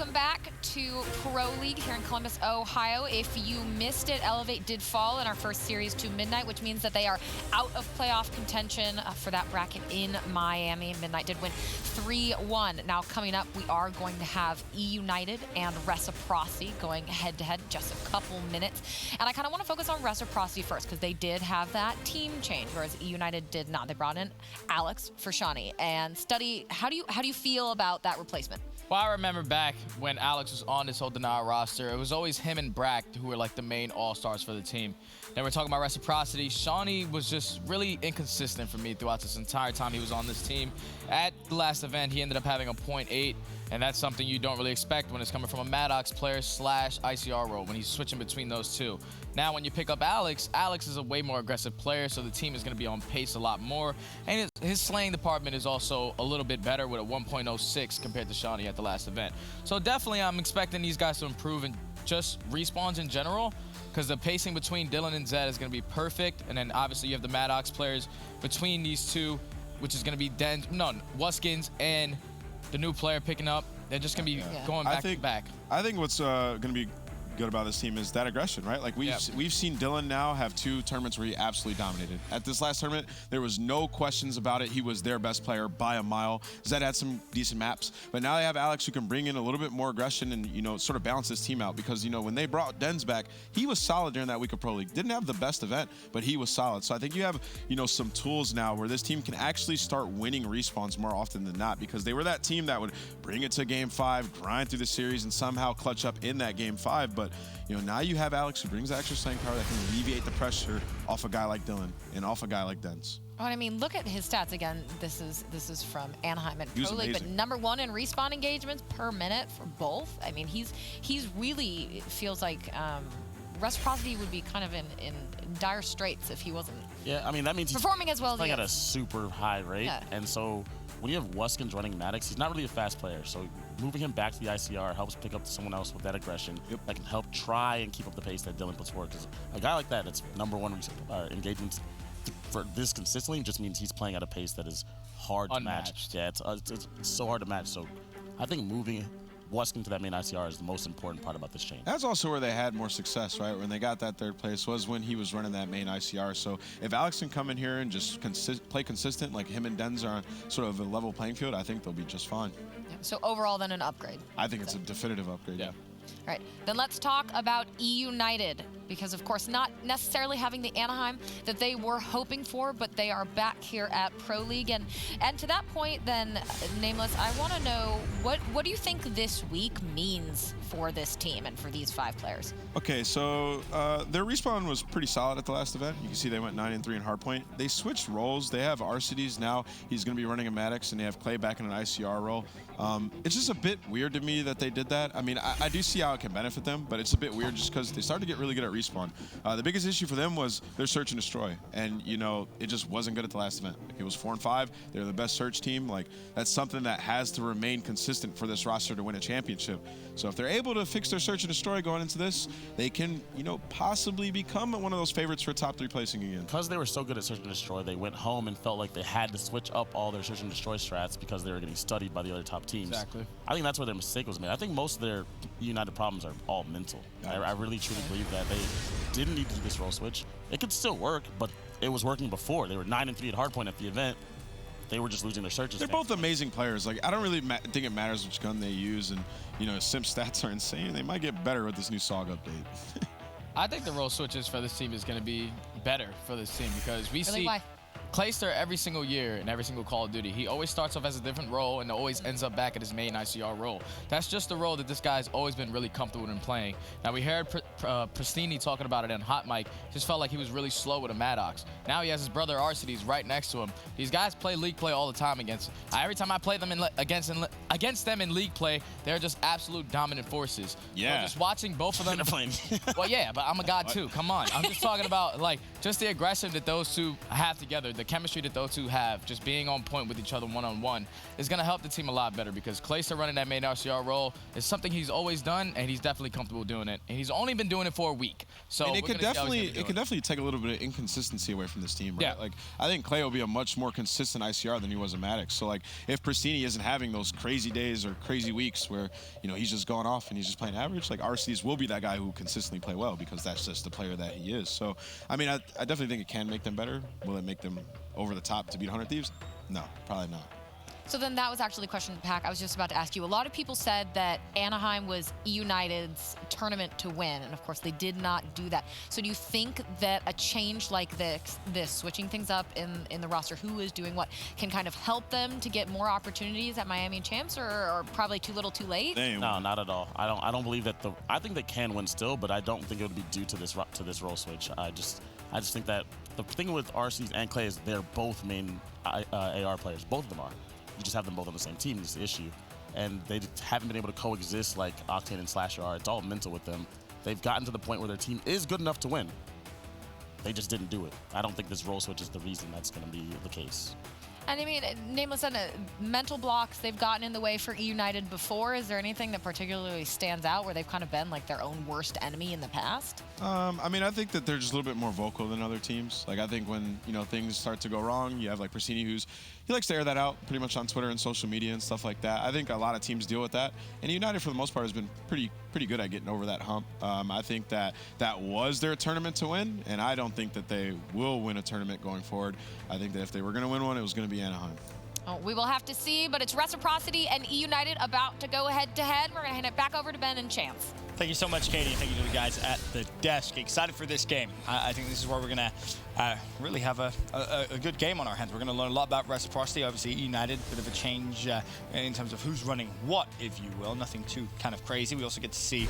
welcome back to Pro League here in Columbus, Ohio. If you missed it, Elevate did fall in our first series to Midnight, which means that they are out of playoff contention for that bracket in Miami. Midnight did win 3-1. Now coming up, we are going to have eUnited and Reciprocity going head-to-head in just a couple minutes. And I kind of want to focus on Reciprocity first because they did have that team change, whereas eUnited did not. They brought in Alex for Shawnee. And Study, how do you feel about that replacement? Well, I remember back when Alex was on this whole denial roster, it was always him and Brack who were like the main all-stars for the team. Then we're talking about Reciprocity. Shawnee was just really inconsistent for me throughout this entire time he was on this team. At the last event, he ended up having a .8, and that's something you don't really expect when it's coming from a Maddox player slash ICR role when he's switching between those two. Now, when you pick up Alex, Alex is a way more aggressive player, so the team is going to be on pace a lot more. And his slaying department is also a little bit better with a 1.06 compared to Shawnee at the last event. So definitely I'm expecting these guys to improve in just respawns in general, because the pacing between Dylan and Zed is going to be perfect. And then obviously you have the Maddox players between these two, which is going to be Wuskins and the new player picking up. They're just going to be going back to back. I think what's going to be good about this team is that aggression, right? Like we've seen Dylan now have 2 tournaments where he absolutely dominated. At this last tournament, there was no questions about it. He was their best player by a mile. Zed had some decent maps, but now they have Alex who can bring in a little bit more aggression and, you know, sort of balance this team out, because, you know, when they brought Dens back, he was solid during that week of Pro League. Didn't have the best event, but he was solid. So I think you have, you know, some tools now where this team can actually start winning respawns more often than not, because they were that team that would bring it to game 5, grind through the series, and somehow clutch up in that game 5. But, you know, now you have Alex who brings the extra slaying power that can alleviate the pressure off a guy like Dylan and off a guy like Dens. Oh, I mean, look at his stats again. This is from Anaheim and Pro League, but #1 in respawn engagements per minute for both. I mean, he's really, it feels like Reciprocity would be kind of in dire straits if he wasn't. Yeah, I mean, that means he's performing as well as he playing is. at a super high rate, and so when you have Wuskins running Maddox, he's not really a fast player. So moving him back to the ICR helps pick up someone else with that aggression that can help try and keep up the pace that Dylan puts forward. Because a guy like that, that's #1 engagements for this consistently, just means he's playing at a pace that is hard to match. Yeah, it's so hard to match. So I think moving Wuskins to that main ICR is the most important part about this change. That's also where they had more success, right? When they got that 3rd place was when he was running that main ICR. So if Alex can come in here and just play consistent, like him and Dens are on sort of a level playing field, I think they'll be just fine. Yeah. So overall, then an upgrade. I think it's a definitive upgrade. Yeah. All right, then let's talk about eUnited, because of course not necessarily having the Anaheim that they were hoping for, but they are back here at Pro League. And to that point then, Nameless, I want to know, what do you think this week means for this team and for these 5 players? Okay, so their respawn was pretty solid at the last event. You can see they went 9-3 in Hardpoint. They switched roles. They have Arcides now. He's going to be running a Maddox, and they have Clay back in an ICR role. It's just a bit weird to me that they did that. I mean, I do see how it can benefit them, but it's a bit weird just because they started to get really good at respawn. The biggest issue for them was their search and destroy, and, you know, it just wasn't good at the last event. It was 4-5. They're the best search team. Like, that's something that has to remain consistent for this roster to win a championship. So if they're able to fix their search and destroy going into this, they can, you know, possibly become one of those favorites for top 3 placing again. Because they were so good at search and destroy, they went home and felt like they had to switch up all their search and destroy strats because they were getting studied by the other top teams. Exactly. I think that's where their mistake was made. I think most of their United problems are all mental. I really truly believe that they didn't need to do this role switch. It could still work, but it was working before. They were 9-3 at Hardpoint at the event. They were just losing their searches. They're both amazing players. Like, I don't really think it matters which gun they use, and, you know, Sim stats are insane. They might get better with this new SOG update. I think the role switches for this team is going to be better for this team, because we see Why? Clayster every single year in every single Call of Duty. He always starts off as a different role and always ends up back at his main ICR role. That's just the role that this guy's always been really comfortable in playing. Now, we heard Pristini talking about it on Hot Mic. Just felt like he was really slow with a Maddox. Now he has his brother Arcides right next to him. These guys play league play all the time against him. Every time I play them against them in league play, they're just absolute dominant forces. Yeah. So just watching both of them. Well, yeah, but I'm a god too. Come on. I'm just talking about, like, just the aggression that those two have together, the chemistry that those two have, just being on point with each other one-on-one, is going to help the team a lot better because Clayster running that main RCR role is something he's always done, and he's definitely comfortable doing it. And he's only been doing it for a week. So it could definitely take a little bit of inconsistency away from this team, right? Yeah. Like, I think Clay will be a much more consistent ICR than he was in Maddox. So, like, if Pristini isn't having those crazy days or crazy weeks where, you know, he's just going off and he's just playing average, like, RCs will be that guy who consistently play well because that's just the player that he is. So, I mean, I definitely think it can make them better. Will it make them over the top to beat 100 Thieves? No, probably not. So then that was actually a question, Pac, I was just about to ask you. A lot of people said that Anaheim was eUnited's tournament to win, and of course they did not do that. So do you think that a change like this switching things up in the roster, who is doing what, can kind of help them to get more opportunities at Miami Champs, or probably too little too late? No, not at all. I don't believe that I think they can win still, but I don't think it would be due to this role switch. I just think that the thing with RCs and Clay is they're both main AR players. Both of them are. You just have them both on the same team is the issue. And they just haven't been able to coexist like Octane and Slasher are. It's all mental with them. They've gotten to the point where their team is good enough to win. They just didn't do it. I don't think this role switch is the reason that's going to be the case. And I mean, Nameless said mental blocks they've gotten in the way for eUnited before. Is there anything that particularly stands out where they've kind of been like their own worst enemy in the past? I mean, I think that they're just a little bit more vocal than other teams. Like, I think when, you know, things start to go wrong, you have like Pristini, he likes to air that out pretty much on Twitter and social media and stuff like that. I think a lot of teams deal with that. And United, for the most part, has been pretty good at getting over that hump. I think that was their tournament to win, and I don't think that they will win a tournament going forward. I think that if they were going to win one, it was going to be Anaheim. Oh, we will have to see, but it's Reciprocity and eUnited about to go head-to-head. We're going to hand it back over to Ben and Chance. Thank you so much, Katie, and thank you to the guys at the desk. Excited for this game. I think this is where we're going to really have a good game on our hands. We're going to learn a lot about Reciprocity. Obviously, eUnited, bit of a change in terms of who's running what, if you will. Nothing too kind of crazy. We also get to see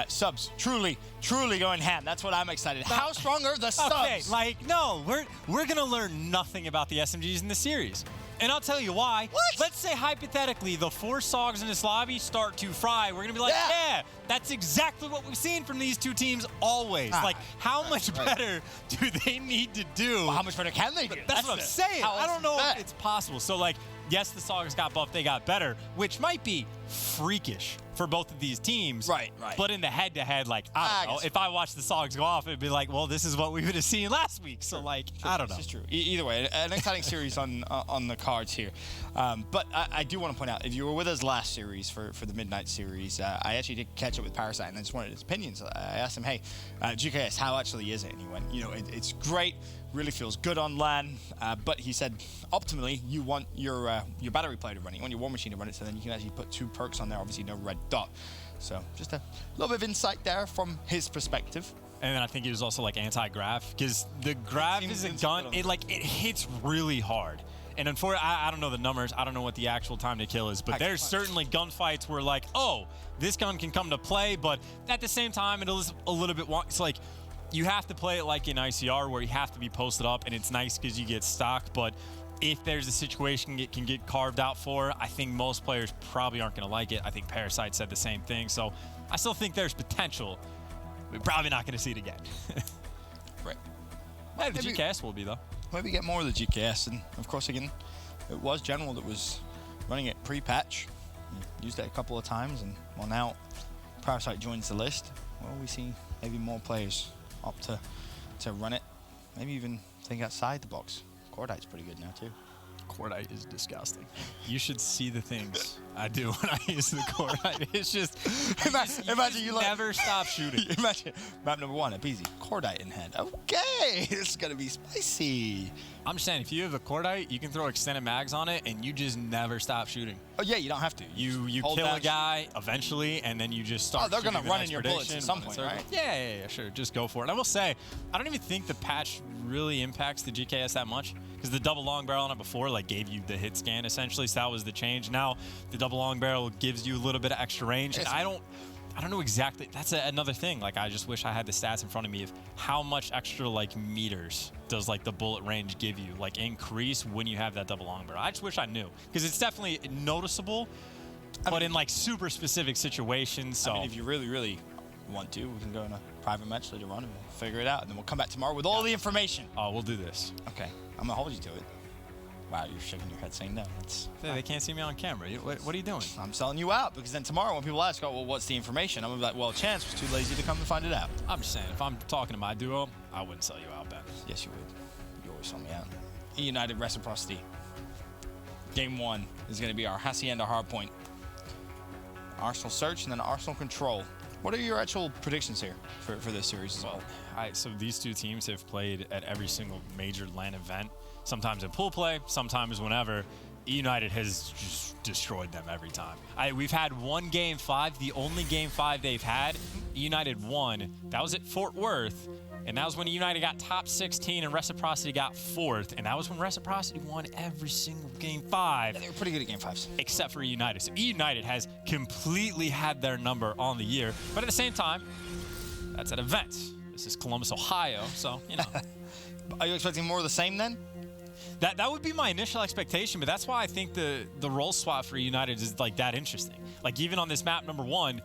subs truly going ham. That's what I'm excited. How strong are the subs? Okay, like, no, we're going to learn nothing about the SMGs in the series. And I'll tell you why. What? Let's say, hypothetically, the 4 Sogs in this lobby start to fry. We're going to be like, yeah, that's exactly what we've seen from these two teams always. Like, how much better do they need to do? Well, how much better can they do? That's what I'm saying. I don't know if it's possible. So, like, yes, the Sogs got buffed, they got better, which might be freakish for both of these teams. Right. But in the head-to-head, like, I don't know. If I watched the Sogs go off, it'd be like, well, this is what we would have seen last week. So, like, I don't know. This is true. Either way, an exciting series on the cards here. But I do want to point out, if you were with us last series for the Midnight series, I actually did catch up with Parasite, and I just wanted his opinions. I asked him, hey, GKS, how actually is it? And he went, you know, it's great. Really feels good on LAN, but he said, optimally, you want your battery player to run it, you want your War Machine to run it, so then you can actually put 2 perks on there, obviously no red dot. So just a little bit of insight there from his perspective. And then I think he was also like anti-grav, because the grav is a gun, it hits really hard. And unfortunately, I don't know the numbers, I don't know what the actual time to kill is, but there's certainly gunfights where like, oh, this gun can come to play, but at the same time, it is a little bit wonky. It's like, you have to play it like in ICR where you have to be posted up, and it's nice because you get stock, but if there's a situation it can get carved out for, I think most players probably aren't going to like it. I think Parasite said the same thing, so I still think there's potential. We're probably not going to see it again. Right. Yeah, the GKS will be, though. Maybe get more of the GKS, and of course, again, it was General that was running it pre-patch. Used it a couple of times, and well, now Parasite joins the list. Well, we see maybe more players opt to run it. Maybe even think outside the box. Cordite's pretty good now, too. Cordite is disgusting. You should see the things I do when I use the Cordite. It's just, imagine you never stop shooting. Imagine map number 1, easy. Cordite in hand. Okay, it's gonna be spicy. I'm just saying, if you have a Cordite, you can throw extended mags on it, and you just never stop shooting. Oh yeah, you don't have to. You kill a guy eventually, and then you just start. Oh, they're gonna run in your prediction, bullets at some point, right? Yeah, sure. Just go for it. And I will say, I don't even think the patch really impacts the GKS that much, because the double long barrel on it before like gave you the hit scan essentially, so that was the change. Now the double long barrel gives you a little bit of extra range, and I don't know exactly. That's another thing. Like, I just wish I had the stats in front of me of how much extra like meters does like the bullet range give you, like increase when you have that double long barrel. I just wish I knew, because it's definitely noticeable, but in like super specific situations. So I mean, if you really you want to, we can go in a private match later on and we'll figure it out. And then we'll come back tomorrow with all the information. Oh, we'll do this. Okay, I'm gonna hold you to it. Wow, you're shaking your head saying no. They can't see me on camera. What are you doing? I'm selling you out, because then tomorrow when people ask, oh, well, what's the information? I'm gonna be like, well, Chance was too lazy to come and find it out. I'm just saying, if I'm talking to my duo, I wouldn't sell you out, Ben. Yes, you would. You always sell me out. eUnited Reciprocity. Game 1 is gonna be our Hacienda Hardpoint. Arsenal Search and then Arsenal Control. What are your actual predictions here for this series as well? So these two teams have played at every single major LAN event, sometimes in pool play, sometimes whenever. eUnited has just destroyed them every time. We've had one Game 5, the only Game 5 they've had. eUnited won. That was at Fort Worth, and that was when eUnited got top 16 and Reciprocity got 4th, and that was when Reciprocity won every single Game 5. Yeah, they were pretty good at Game 5s. Except for eUnited. So eUnited has completely had their number on the year, but at the same time, that's an event. This is Columbus, Ohio, so, you know. Are you expecting more of the same then? That would be my initial expectation, but that's why I think the role swap for eUnited is like that interesting. Like even on this map number 1,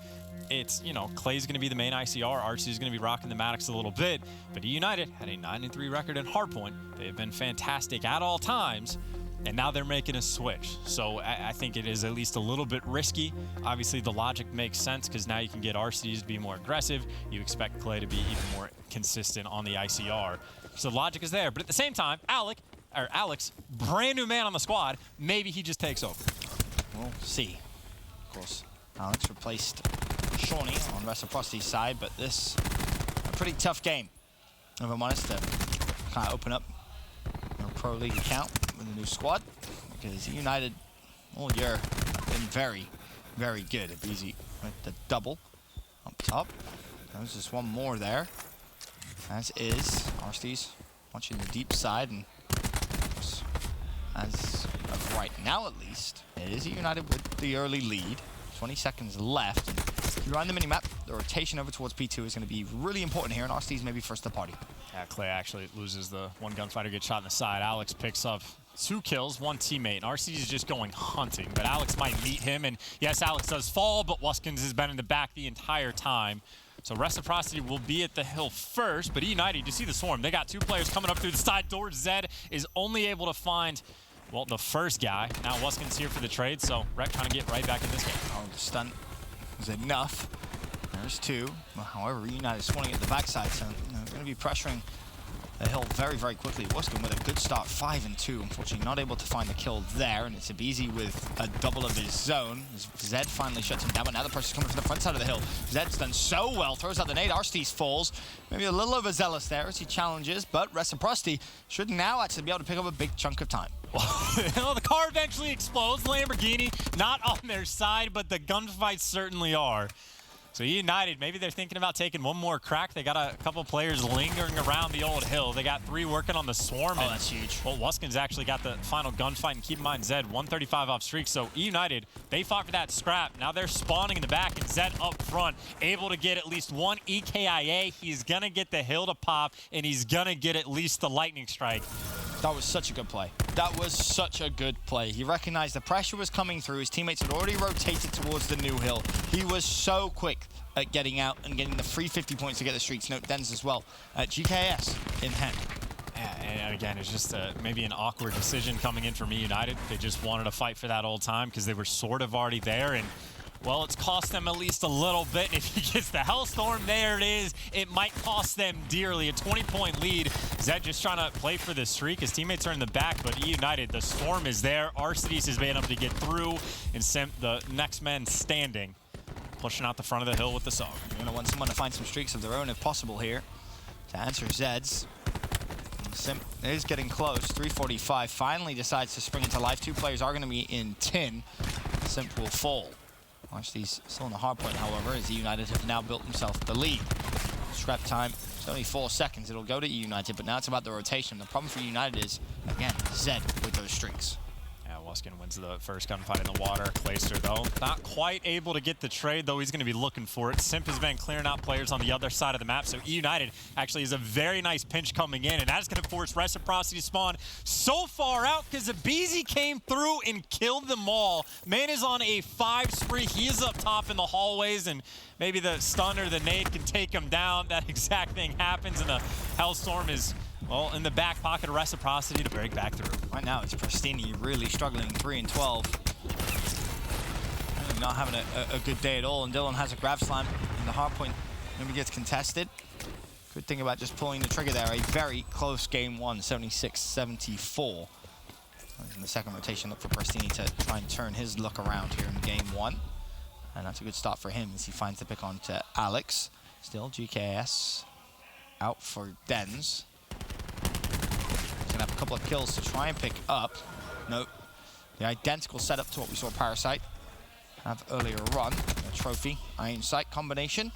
it's, you know, Clay's going to be the main ICR, RC's going to be rocking the Maddox a little bit, but eUnited had a 9-3 record in Hardpoint. They have been fantastic at all times, and now they're making a switch. So I think it is at least a little bit risky. Obviously the logic makes sense because now you can get RCs to be more aggressive. You expect Clay to be even more consistent on the ICR. So the logic is there, but at the same time, Alex, brand new man on the squad, maybe he just takes over. We'll see. Of course, Alex replaced Shawnee on Reciprocity's side, but this a pretty tough game, if I'm honest, to kind of open up your Pro League account with a new squad, because eUnited all year have been very, very good at BZ with the double up top. There's just one more there, as is Arsty's watching the deep side, and as of right now at least, it is eUnited with the early lead. 20 seconds left. And if you run the minimap, the rotation over towards P2 is going to be really important here, and RC's maybe first to party. Yeah, Clay actually loses the one gunfighter, gets shot in the side. Alex picks up 2 kills, 1 teammate, and RC is just going hunting, but Alex might meet him, and yes, Alex does fall, but Wuskins has been in the back the entire time. So Reciprocity will be at the hill first, but eUnited, you see the swarm. They got 2 players coming up through the side door. Zed is only able to find, well, the first guy. Now Wuskins here for the trade, so Rec trying to get right back in this game. Oh, the stunt is enough. There's 2. However, eUnited is swanning at the backside, so they're going to be pressuring the hill very, very quickly. Wuskin with a good start, 5 and 2. Unfortunately, not able to find the kill there, and it's Abizi with a double of his zone. Zed finally shuts him down, but now the pressure's coming from the front side of the hill. Zed's done so well, throws out the nade. Arstes falls. Maybe a little overzealous there as he challenges, but Reciprocity should now actually be able to pick up a big chunk of time. Well, the car eventually explodes. Lamborghini not on their side, but the gunfights certainly are. So eUnited, maybe they're thinking about taking one more crack. They got a couple players lingering around the old hill. They got 3 working on the swarm. Oh, that's huge. Well, Wuskins actually got the final gunfight, and keep in mind, Zed, 135 off streak. So eUnited, they fought for that scrap. Now they're spawning in the back, and Zed up front, able to get at least 1 EKIA. He's gonna get the hill to pop, and he's gonna get at least the lightning strike. That was such a good play. That was such a good play. He recognized the pressure was coming through. His teammates had already rotated towards the new hill. He was so quick at getting out and getting the free 50 points to get the streaks. Note Dens as well. GKS in hand. Yeah, and again, it's just maybe an awkward decision coming in from eUnited. They just wanted to fight for that old time because they were sort of already there, and well, it's cost them at least a little bit. If he gets the Hellstorm, there it is. It might cost them dearly. A 20-point lead. Zed just trying to play for the streak. His teammates are in the back, but eUnited, the Storm is there. Arcides has been able to get through, and the next man standing, pushing out the front of the hill with the Sog. You're going to want someone to find some streaks of their own if possible here to answer Zed's. Simp is getting close. 345 finally decides to spring into life. 2 players are going to be in tin. Simp will fall. Arcety's still in the hard point, however, as eUnited have now built themselves the lead. Scrap time, it's only 4 seconds. It'll go to eUnited, but now it's about the rotation. The problem for eUnited is, again, Zed with those streaks. Yeah, Wuskin wins the first gunfight in the water. Clayster, though, not quite able to get the trade, though he's going to be looking for it. Simp has been clearing out players on the other side of the map, so eUnited actually is a very nice pinch coming in, and that's going to force Reciprocity to spawn so far out because Abizi came through and killed them all. Man is on a 5 spree. He is up top in the hallways, and maybe the stun or the nade can take him down. That exact thing happens, and the Hellstorm is, well, in the back pocket of Reciprocity to break back through. Right now, it's Pristini really struggling, 3 and 12. Really not having a good day at all, and Dylan has a grab slam in the hardpoint. Maybe gets contested. Good thing about just pulling the trigger there. A very close game one, 76-74. In the second rotation, look for Pristini to try and turn his luck around here in game one. And that's a good start for him as he finds the pick on to Alex. Still GKS out for Dens. He's gonna have a couple of kills to try and pick up. Nope. The identical setup to what we saw Parasite have earlier on. A trophy, Iron Sight combination.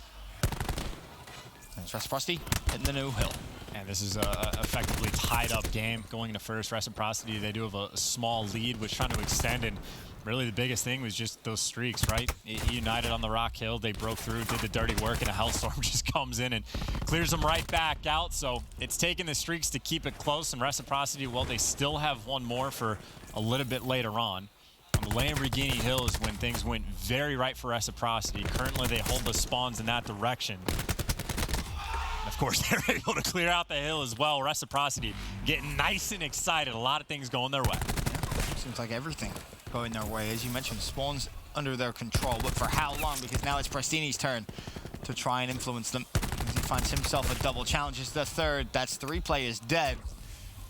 And it's Reciprocity hitting the new hill. And this is a effectively tied up game going into first. Reciprocity, they do have a small lead, was trying to extend, and really the biggest thing was just those streaks, right? eUnited on the Rock Hill, they broke through, did the dirty work, and a Hellstorm just comes in and clears them right back out. So it's taken the streaks to keep it close, and Reciprocity, well, they still have one more for a little bit later on. On the Lamborghini Hill is when things went very right for Reciprocity. Currently, they hold the spawns in that direction. Of course, they're able to clear out the hill as well. Reciprocity getting nice and excited. A lot of things going their way. Yeah, seems like everything going their way. As you mentioned, spawns under their control, but for how long? Because now it's Pristini's turn to try and influence them. As he finds himself a double, challenges the third. That's 3 players dead.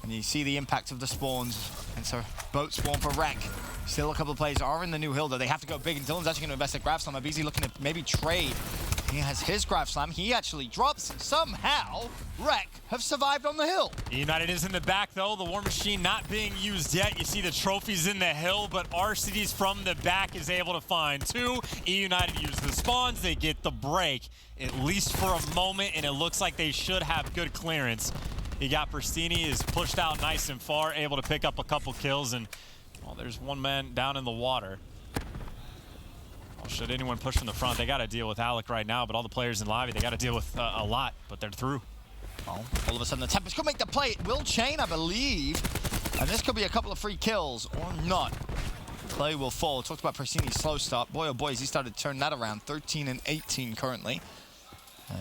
And you see the impact of the spawns. And so boat spawn for Wreck. Still a couple of players are in the new hill, though. They have to go big, and Dylan's actually going to invest at Grab Slam. Abizi looking to maybe trade. He has his Grab Slam. He actually drops. Somehow, Wreck have survived on the hill. eUnited is in the back, though. The War Machine not being used yet. You see the trophies in the hill, but RCD's from the back is able to find 2. eUnited use the spawns. They get the break, at least for a moment, and it looks like they should have good clearance. You got Pristini is pushed out nice and far, able to pick up a couple kills, and, well, there's one man down in the water. Should anyone push from the front, they got to deal with Alec right now, but all the players in lobby, they got to deal with a lot, but they're through. Oh, all of a sudden the Tempest could make the play. It will chain, I believe. And this could be a couple of free kills, or not. Play will fall. Talked about Pristini's slow start. Boy, oh boy, has he started to turn that around. 13 and 18 currently.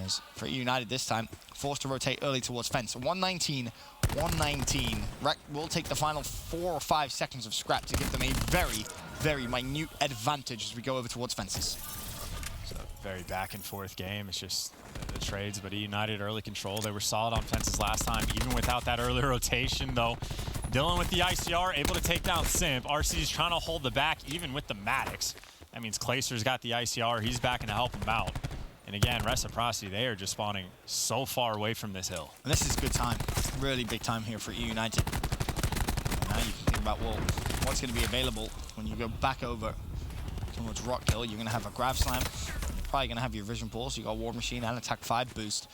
As for eUnited this time, forced to rotate early towards fence. 119, 119. Wreck will take the final 4 or 5 seconds of scrap to give them a very, very minute advantage as we go over towards fences. It's a very back and forth game. It's just the trades, but eUnited early control. They were solid on fences last time, even without that early rotation, though. Dylan with the ICR, able to take down Simp. RC's trying to hold the back, even with the Maddox. That means Clayster's got the ICR. He's backing to help him out. And again, Reciprocity, they are just spawning so far away from this hill. And this is good time. Really big time here for eUnited. And now you can think about, well, what's going to be available when you go back over towards Rock Hill. You're going to have a Grab Slam. You're probably going to have your Vision Pulse. You got War Machine and Attack 5 boost.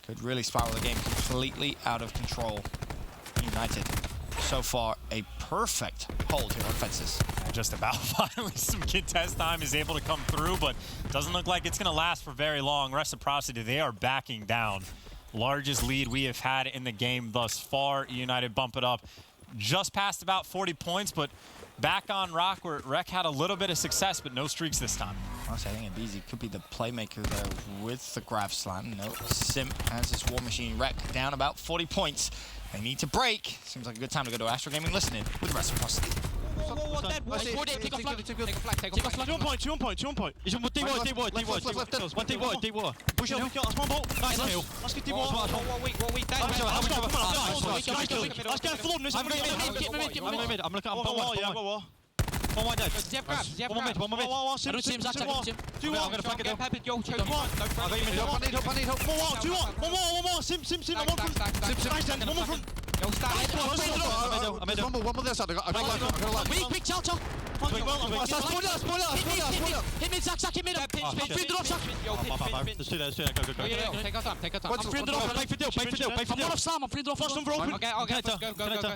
Could really spiral the game completely out of control. eUnited, so far, a perfect hold here on fences. Just about. Finally, some contest time is able to come through, but doesn't look like it's going to last for very long. Reciprocity, they are backing down. Largest lead we have had in the game thus far. eUnited bump it up just past about 40 points, but back on Rock where Rec had a little bit of success, but no streaks this time. Honestly, I think Abizi could be the playmaker there with the Grab Slam. No, Simp has this War Machine. Rec down about 40 points. They need to break. Seems like a good time to go to Astro Gaming listening with Reciprocity. Take off flag. 2 on point, 2 on point, 2 on point. He's on D wide. One D wide. Push up, that's one ball. Nice. Let's get D wide. What week? Let's get full on this. I'm looking at one. One wide dead. One more mid. I don't see him, Zach. I'm gonna flank it down. Yo, choke. I need help. One more. Sim. One more from. One more from. Yo, start. One more there side. I got line. Quick, Chow. Hit mid, Zach, hit mid. Pinch it off, Zach. Let's do that, go. Yeah, take our time. I'm flipping it off, play for deal. I'm one off Slam, I'm flipping it off. First one for open. Okay, go.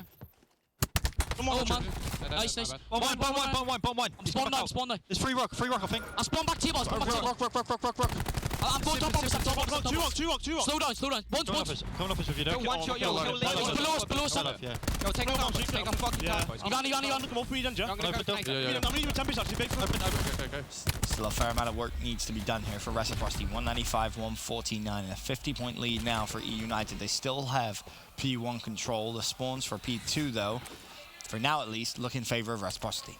Come on, man. Nice. Bottom one. I'm spawned now. There's free rock, I think. I'm spawned back to you, boss. Rock. I'm going top office. Two rock. Slow down. Once. Coming up with you, don't one shot, below us. Yeah. Yo, take a fucking time, boys. You got it. Come on, free then, Jack. I'm going to need 10 pieces, actually, big. Okay. Still a fair amount of work needs to be done here for Reciprocity. 195-149, and a 50-point lead now for eUnited. They still have P1 control. The spawns for P2, though, for now at least, look in favor of Reciprocity.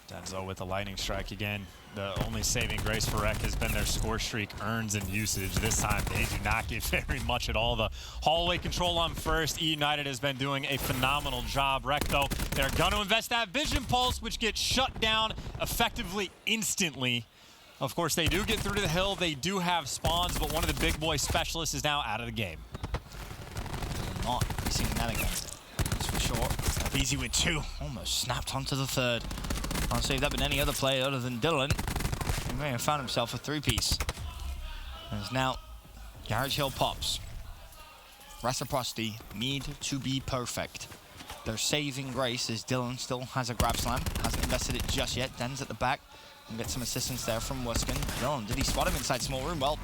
Denzel with the lightning strike again. The only saving grace for Rec has been their score streak earns and usage. This time they do not get very much at all. The hallway control on first. eUnited has been doing a phenomenal job. Rec, though, they're going to invest that vision pulse, which gets shut down effectively instantly. Of course, they do get through to the hill. They do have spawns, but one of the big boy specialists is now out of the game. Not seeing that again. That's for sure. Easy with 2. Almost snapped onto the 3rd. Can't say that been any other player other than Dylan. He may have found himself a 3-piece. As now, Garage Hill pops. Reciprocity need to be perfect. Their saving grace is Dylan still has a grab slam. Hasn't invested it just yet. Den's at the back. And get some assistance there from Wuskin. Dylan, did he spot him inside small room? Well,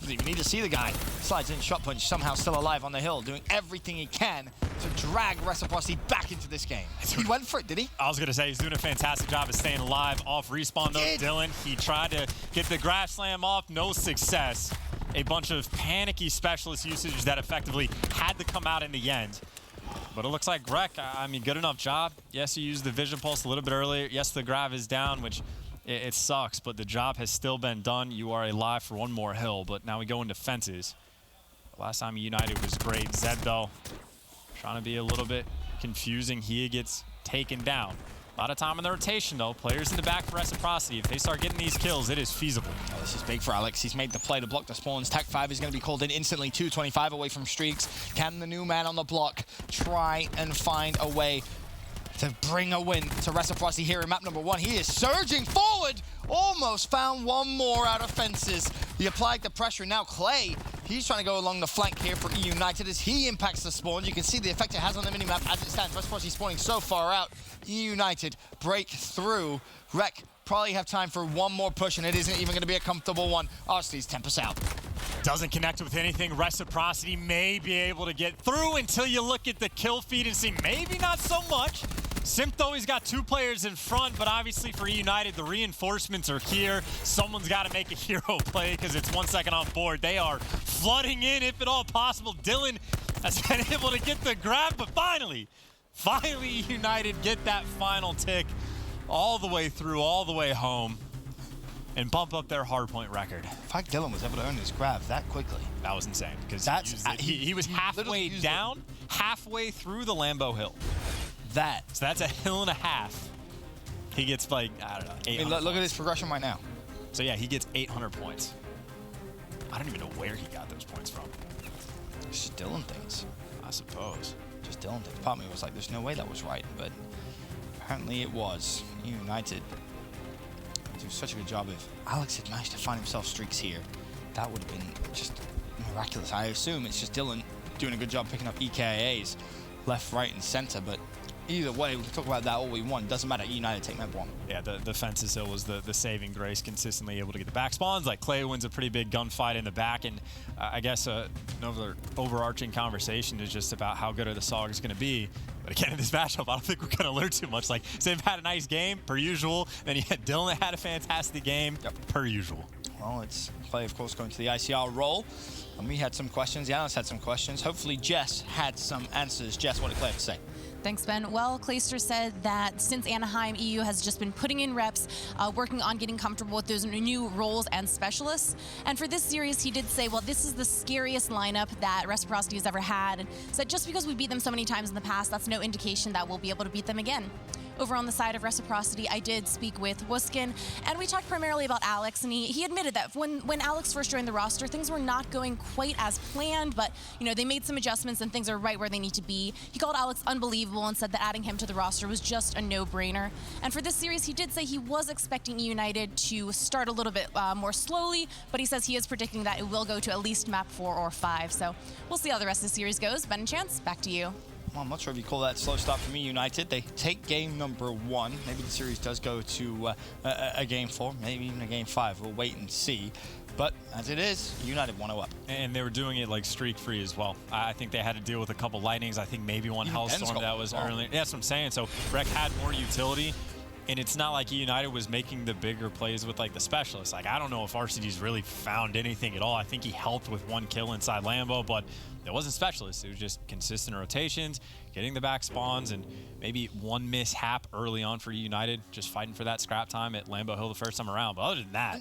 doesn't even need to see the guy. Slides in, shot punch, somehow still alive on the hill, doing everything he can to drag Reciprocity back into this game. He went for it, did he? I was going to say, he's doing a fantastic job of staying alive off respawn, though. Dylan, he tried to get the grab slam off, no success. A bunch of panicky specialist usage that effectively had to come out in the end. But it looks like Rec, I mean, good enough job. Yes, you used the vision pulse a little bit earlier. Yes, the grav is down, which it sucks, but the job has still been done. You are alive for one more hill, but now we go into fences. Last time United was great. Zed, though, trying to be a little bit confusing. He gets taken down. A lot of time in the rotation, though. Players in the back for Reciprocity. If they start getting these kills, it is feasible. Oh, this is big for Alex. He's made the play to block the spawns. Tech 5 is going to be called in instantly. 225 away from streaks. Can the new man on the block try and find a way to bring a win to Reciprocity here in map number 1? He is surging forward. Almost found one more out of fences. He applied the pressure. Now Clay, he's trying to go along the flank here for eUnited as he impacts the spawn. You can see the effect it has on the minimap as it stands. Reciprocity spawning so far out. eUnited break through. Rec probably have time for one more push, and it isn't even going to be a comfortable one. Arsley's tempers out. Doesn't connect with anything. Reciprocity may be able to get through until you look at the kill feed and see maybe not so much. Simp, though, he's got 2 players in front, but obviously for eUnited, the reinforcements are here. Someone's got to make a hero play because it's 1 second on board. They are flooding in, if at all possible. Dylan has been able to get the grab, but finally eUnited get that final tick all the way through, all the way home, and bump up their hardpoint record. In fact, Dylan was able to earn his grab that quickly. That was insane because he was halfway down, halfway through the Lambeau Hill. So that's a hill and a half. He gets, like, I don't know, 800 I mean, look at his progression right now. So yeah, he gets 800 points. I don't even know where he got those points from. Just Dylan things. I suppose. Just Dylan things. Part of me was like, there's no way that was right, but apparently it was. eUnited do such a good job of. Alex had managed to find himself streaks here. That would have been just miraculous. I assume it's just Dylan doing a good job picking up EKIAs left, right, and center, but either way, we can talk about that all we want. Doesn't matter. eUnited take map 1. Yeah, the fences hill was the saving grace, consistently able to get the back spawns. Like, Clay wins a pretty big gunfight in the back, and I guess another overarching conversation is just about how good are the Sogs going to be. But again, in this matchup, I don't think we're going to learn too much. Like, Sim had a nice game, per usual. Then you had Dylan that had a fantastic game, per usual. Well, it's Clay, of course, going to the ICR role. And we had some questions. The analysts had some questions. Hopefully, Jess had some answers. Jess, what did Clay have to say? Thanks, Ben. Well, Clayster said that since Anaheim, EU has just been putting in reps, working on getting comfortable with those new roles and specialists. And for this series, he did say, well, this is the scariest lineup that Reciprocity has ever had. And said just because we beat them so many times in the past, that's no indication that we'll be able to beat them again. Over on the side of Reciprocity, I did speak with Wuskin, and we talked primarily about Alex, and he admitted that when Alex first joined the roster, things were not going quite as planned, but, you know, they made some adjustments and things are right where they need to be. He called Alex unbelievable and said that adding him to the roster was just a no-brainer. And for this series, he did say he was expecting eUnited to start a little bit more slowly, but he says he is predicting that it will go to at least map 4 or 5. So we'll see how the rest of the series goes. Ben and Chance, back to you. well, I'm not sure if you call that a slow start from eUnited. They take game number 1. Maybe the series does go to a game 4, maybe even a game 5. We'll wait and see. But as it is, United 1-0 up. And they were doing it like streak-free as well. I think they had to deal with a couple lightnings. I think maybe one Hellstorm that was early. Yeah, that's what I'm saying. So Rec had more utility. And it's not like eUnited was making the bigger plays with like the specialists. Like, I don't know if RCD's really found anything at all. I think he helped with 1 kill inside Lambo, but it wasn't specialists. It was just consistent rotations, getting the back spawns, and maybe 1 mishap early on for eUnited, just fighting for that scrap time at Lambo Hill the first time around. But other than that,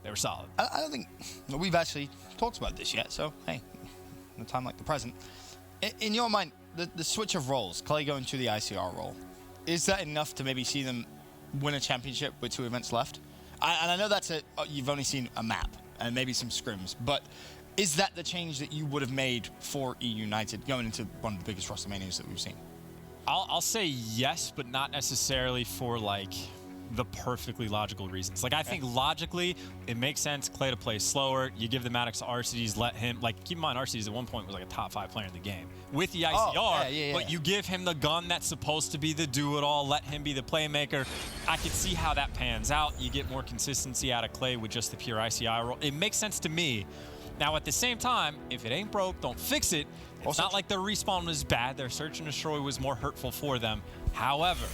they were solid. I don't think we've actually talked about this yet, so hey, in a time like the present. In your mind, the switch of roles, Clay going to the ICR role, is that enough to maybe see them win a championship with 2 events left? And I know that's you've only seen a map and maybe some scrims, but is that the change that you would have made for eUnited going into one of the biggest roster manias that we've seen? I'll say yes, but not necessarily for like the perfectly logical reasons. Like, I think logically it makes sense Clay to play slower. You give the Maddox to RCDs, let him, like, keep in mind RCDs at one point was like a top 5 player in the game with the ICR, but you give him the gun that's supposed to be the do-it-all, let him be the playmaker. I can see how that pans out. You get more consistency out of Clay with just the pure ICI role. It makes sense to me. Now, at the same time, if it ain't broke, don't fix it. It's not like their respawn was bad. Their search and destroy was more hurtful for them. However,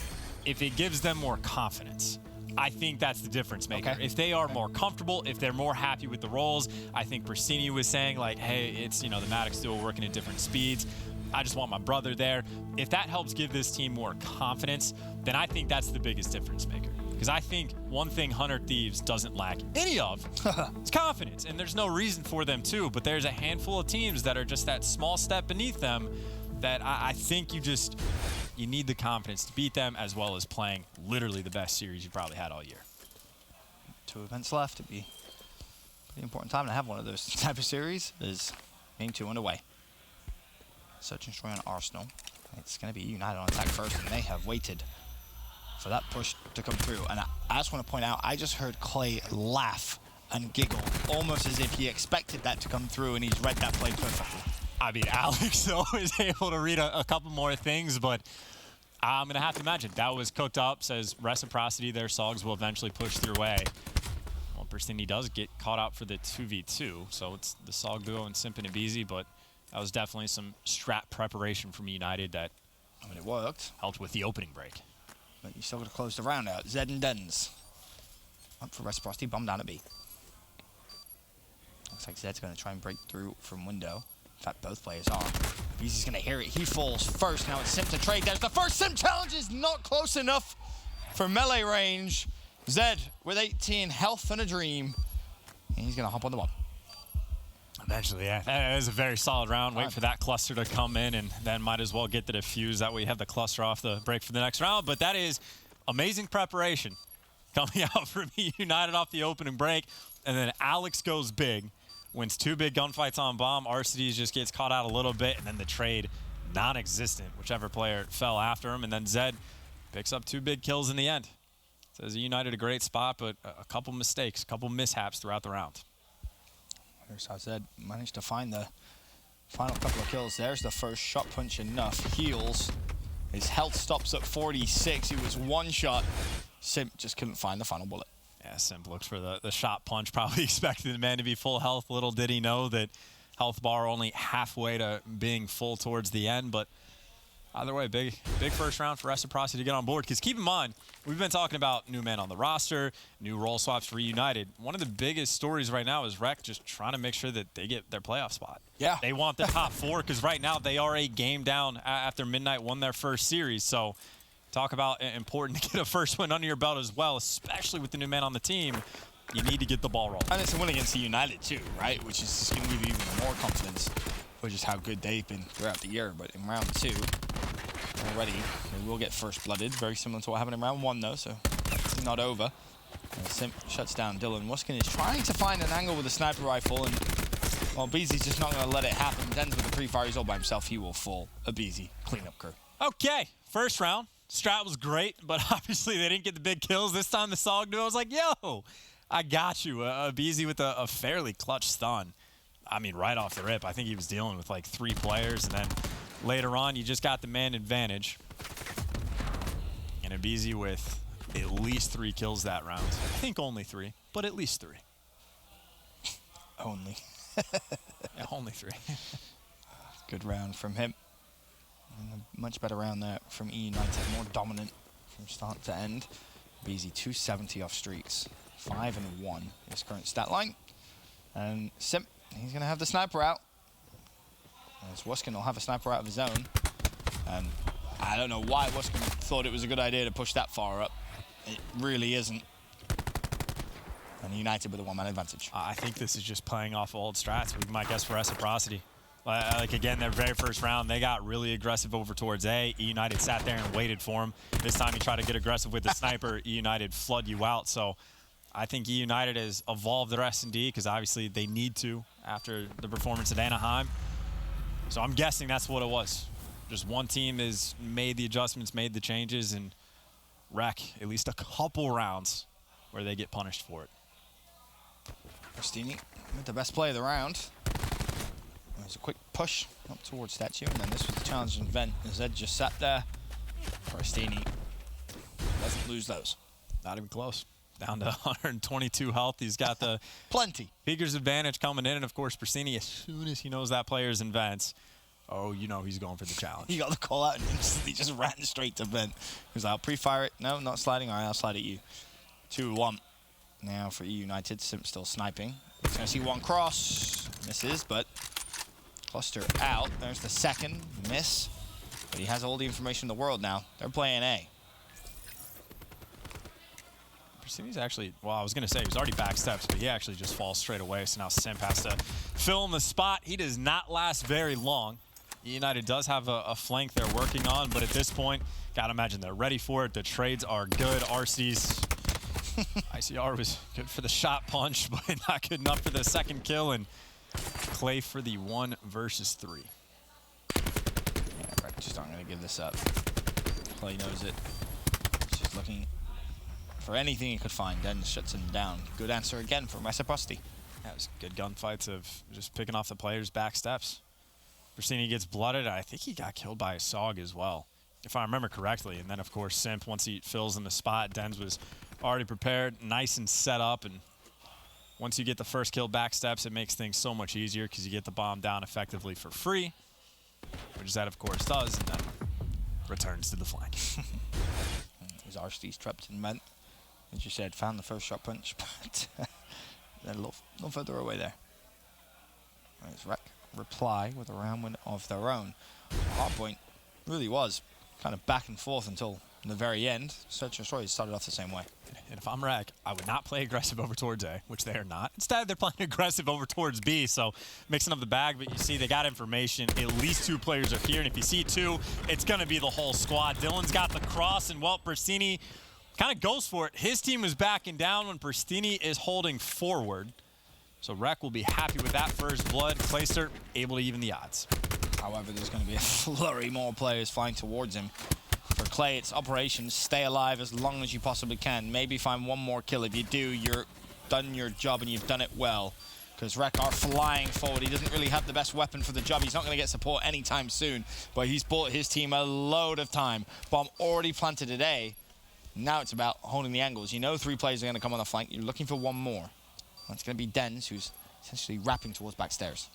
if it gives them more confidence, I think that's the difference maker. Okay. If they are more comfortable, if they're more happy with the roles, I think Brasini was saying like, hey, it's, you know, the Maddox duo working at different speeds. I just want my brother there. If that helps give this team more confidence, then I think that's the biggest difference maker. Because I think one thing Hunter Thieves doesn't lack any of is confidence. And there's no reason for them to, but there's a handful of teams that are just that small step beneath them that I think you need the confidence to beat them, as well as playing literally the best series you probably had all year. 2 events left. It'd be a pretty important time to have one of those type of series. Is game 2 underway. Search and destroy on Arsenal. It's going to be United on attack first, and they have waited for that push to come through. And I just want to point out, I just heard Clay laugh and giggle, almost as if he expected that to come through, and he's read that play perfectly. I mean, Alex, though, is able to read a couple more things, but I'm going to have to imagine that was cooked up. Says Reciprocity, their Sogs will eventually push their way. Well, Brasini does get caught out for the 2v2, so it's the Sog duo and Simpin and Beezy, but that was definitely some strat preparation from United that, I mean, it worked. Helped with the opening break. But you still got to close the round out. Zed and Dens. Up for Reciprocity, bomb down at B. Looks like Zed's going to try and break through from window. In fact, both players are. Beezy's going to hear it. He falls first. Now it's Sim to trade. There's the first Sim challenge is not close enough for melee range. Zed with 18 health and a dream. And he's going to hop on the bomb. Eventually, yeah. That is a very solid round. Wait for that cluster to come in, and then might as well get the defuse. That way you have the cluster off the break for the next round. But that is amazing preparation coming out from United off the opening break. And then Alex goes big. Wins 2 big gunfights on bomb. RCDs just gets caught out a little bit, and then the trade non-existent, whichever player fell after him. And then Zed picks up 2 big kills in the end. Says United a great spot, but a couple mistakes, a couple mishaps throughout the round. There's how Zed managed to find the final couple of kills. There's the first shot punch enough. Heals. His health stops at 46. He was 1 shot. Simp just couldn't find the final bullet. Yeah, Simp looks for the shot punch. Probably expected the man to be full health. Little did he know that health bar only halfway to being full towards the end. But either way, big first round for Reciprocity to get on board. Because keep in mind, we've been talking about new men on the roster, new role swaps for United. One of the biggest stories right now is Rec just trying to make sure that they get their playoff spot. Yeah. They want the top 4 because right now they are a game down after Midnight won their first series. So talk about important to get a first win under your belt as well, especially with the new man on the team. You need to get the ball rolling. And it's a win against the United too, right? Which is just going to give you even more confidence for just how good they've been throughout the year. But in round 2, already they will get first blooded. Very similar to what happened in round 1 though, so it's not over. And Simp shuts down Dylan. Wuskin is trying to find an angle with a sniper rifle, and well, Beezy's just not going to let it happen. Dens with the pre-fire, he's all by himself. He will fall a Beezy cleanup crew. Okay, first round. Strat was great, but obviously they didn't get the big kills. This time the Sog duo was like, yo, I got you. Beezy with a fairly clutch stun. I mean, right off the rip, I think he was dealing with like 3 players, and then Later on, you just got the man advantage. And Abizi with at least 3 kills that round. I think only 3, but at least 3. Only. Yeah, only 3. Good round from him. And a much better round there from eUnited. More dominant from start to end. Abizi 270 off streaks. 5 and 1 his current stat line. And Simp, he's going to have the sniper out. As Wuskin will have a sniper out of his own. And I don't know why Wuskin thought it was a good idea to push that far up. It really isn't. And United with a 1-man advantage. I think this is just playing off old strats. We might guess for Reciprocity. Like, again, their very first round, they got really aggressive over towards A. eUnited sat there and waited for him. This time you try to get aggressive with the sniper, eUnited flood you out. So I think eUnited has evolved their S&D because obviously they need to after the performance at Anaheim. So I'm guessing that's what it was. Just one team has made the adjustments, made the changes, and Rec at least a couple rounds where they get punished for it. Pristini with the best play of the round. There's a quick push up towards Statue, and then this was the challenge in vent. Zed just sat there. Pristini doesn't lose those. Not even close. Down to 122 health. He's got the plenty Peaker's advantage coming in, and of course Pristini, as soon as he knows that player's in vents, oh, you know he's going for the challenge. He got the call out and instantly just ran straight to vent. He was like, I'll pre-fire it. No, not sliding. All right, I'll slide at you. 2-1. Now for eUnited, Simp still sniping. He's going to see one cross. Misses, but cluster out. There's the second miss. But he has all the information in the world now. They're playing A. Pristini's actually, well, I was going to say he was already back steps, but he actually just falls straight away. So now Simp has to fill in the spot. He does not last very long. eUnited does have a flank they're working on, but at this point, got to imagine they're ready for it. The trades are good. RC's ICR was good for the shot punch, but not good enough for the second kill. And Clay for the 1 versus 3. Yeah, right, just aren't going to give this up. Clay knows it. He's just looking for anything he could find, then shuts him down. Good answer again from Reciprocity. Yeah, it was good gunfights of just picking off the players' back steps. Pristini gets blooded. I think he got killed by a SOG as well, if I remember correctly. And then, of course, Simp, once he fills in the spot, Dens was already prepared, nice and set up. And once you get the first kill back steps, it makes things so much easier because you get the bomb down effectively for free, which that, of course, does, and then returns to the flank. His RC's trapped in vent. As you said, found the first shot punch, but they're a little further away there. There's Rec reply with a round win of their own. Hardpoint really was kind of back and forth until the very end. Search and Destroy started off the same way. And if I'm Rec, I would not play aggressive over towards A, which they are not. Instead, they're playing aggressive over towards B, so mixing up the bag. But you see, they got information. At least 2 players are here, and if you see 2, it's going to be the whole squad. Dylan's got the cross, and, well, Pristini kind of goes for it. His team was backing down when Pristini is holding forward. So Rec will be happy with that first blood. Clayster able to even the odds. However, there's going to be a flurry more players flying towards him. For Clay, it's operations. Stay alive as long as you possibly can. Maybe find one more kill. If you do, you're done your job and you've done it well. Because Rec are flying forward. He doesn't really have the best weapon for the job. He's not going to get support anytime soon. But he's bought his team a load of time. Bomb already planted at A. Now it's about holding the angles. You know 3 players are going to come on the flank. You're looking for one more. That's going to be Dens, who's essentially wrapping towards backstairs.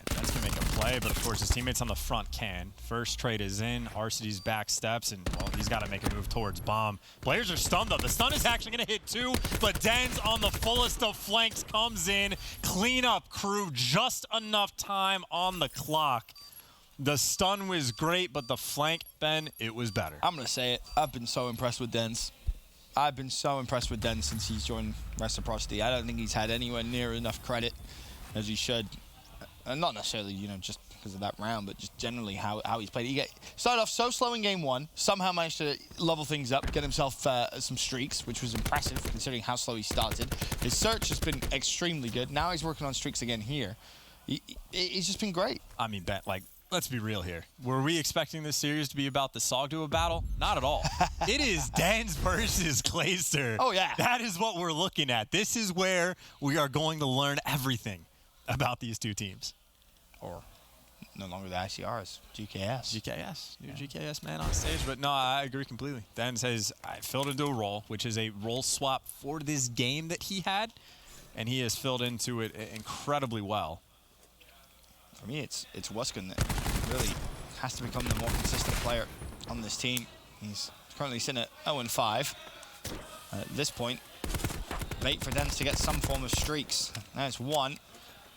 Dens can make a play, but of course his teammates on the front can. First trade is in. Arcity's back steps, and, well, he's got to make a move towards bomb. Players are stunned, though. The stun is actually going to hit 2, but Dens on the fullest of flanks comes in. Clean up crew, just enough time on the clock. The stun was great, but the flank, Ben, it was better. I'm going to say it. I've been so impressed with Dens. I've been so impressed with Dens since he's joined Reciprocity. I don't think he's had anywhere near enough credit as he should. And not necessarily, you know, just because of that round, but just generally how he's played. He started off so slow in game 1, somehow managed to level things up, get himself some streaks, which was impressive considering how slow he started. His search has been extremely good. Now he's working on streaks again here. He's just been great. I mean, Ben, like, let's be real here. Were we expecting this series to be about the Sogdua battle? Not at all. It is Dens versus Clayster. Oh, yeah. That is what we're looking at. This is where we are going to learn everything about these 2 teams. Or no longer the ICRs, GKS. GKS, new GKS man on stage. But no, I agree completely. Dan says, I filled into a role, which is a role swap for this game that he had, and he has filled into it incredibly well. For me, it's Wuskin that really has to become the more consistent player on this team. He's currently sitting at 0-5. At this point, wait for Dens to get some form of streaks. That's one.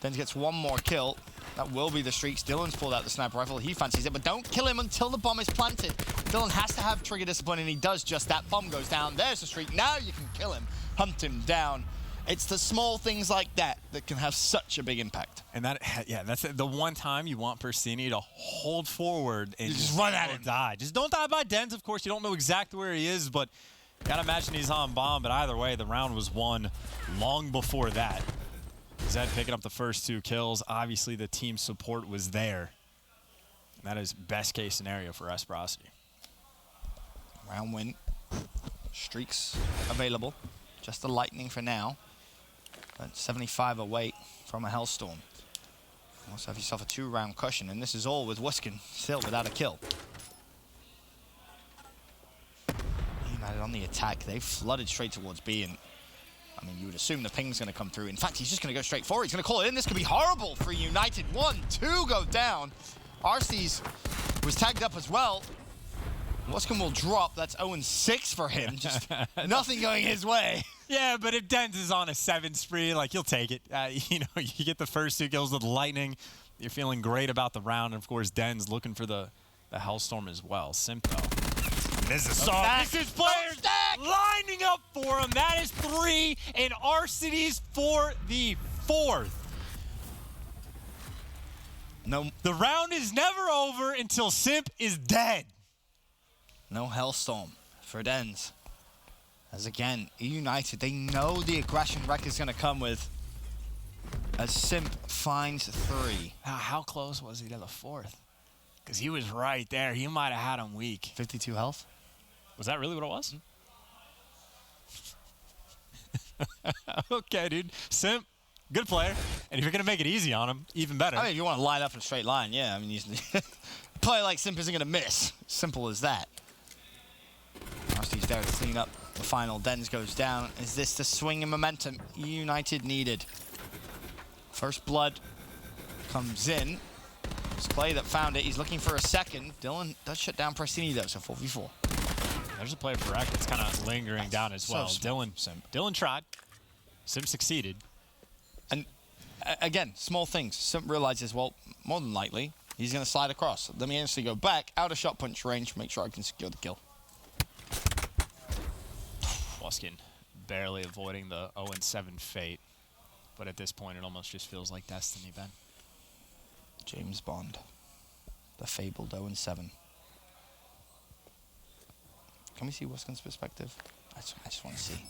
Dens gets one more kill. That will be the streaks. Dylan's pulled out the sniper rifle. He fancies it, but don't kill him until the bomb is planted. Dylan has to have trigger discipline, and he does just that. Bomb goes down. There's the streak. Now you can kill him, hunt him down. It's the small things like that that can have such a big impact. And that, yeah, that's the one time you want Persini to hold forward and just run at him. Die. Just don't die by Dens. Of course, you don't know exactly where he is, but gotta imagine he's on bomb. But either way, the round was won long before that. Zed picking up the first 2 kills. Obviously, the team support was there. And that is best case scenario for Reciprocity. Round win. Streaks available. Just the lightning for now. But 75 away from a Hellstorm. Also have yourself a 2-round cushion, and this is all with Wuskin still without a kill. United on the attack. They flooded straight towards B, and I mean, you would assume the ping's going to come through. In fact, he's just going to go straight forward. He's going to call it in. This could be horrible for United. 1, 2 go down. Arcees was tagged up as well. Wuskin will drop. That's 0-6 for him. Just nothing going his way. Yeah, but if Dens is on a 7 spree, like, you'll take it. You know, you get the first 2 kills with lightning. You're feeling great about the round. And, of course, Dens looking for the Hellstorm as well. Simpo. This is soft. This is players lining up for him. That is 3, and Arcees for the 4th. No, the round is never over until Simp is dead. No Hellstorm for Dens. As again, eUnited, they know the aggression wreck is going to come with. As Simp finds 3. How close was he to the 4th? Because he was right there. He might have had him weak. 52 health. Was that really what it was? Okay, dude. Simp, good player. And if you're going to make it easy on him, even better. I mean, if you want to line up in a straight line, yeah. I mean, play like Simp isn't going to miss. Simple as that. Arcees there to clean up the final. Dens goes down. Is this the swing in momentum eUnited needed? First blood comes in. It's Clay that found it. He's looking for a second. Dylan does shut down Persini though, so 4v4. There's a player for Rack that's kind of lingering down as well. Dylan tried. Simp succeeded. And again, small things. Simp realizes, well, more than likely, he's going to slide across. Let me instantly go back, out of shot punch range, make sure I can secure the kill. Wuskin barely avoiding the 0-7 fate. But at this point, it almost just feels like destiny, Ben. James Bond. The fabled 0-7. Can we see Wuskin's perspective? I just want to see.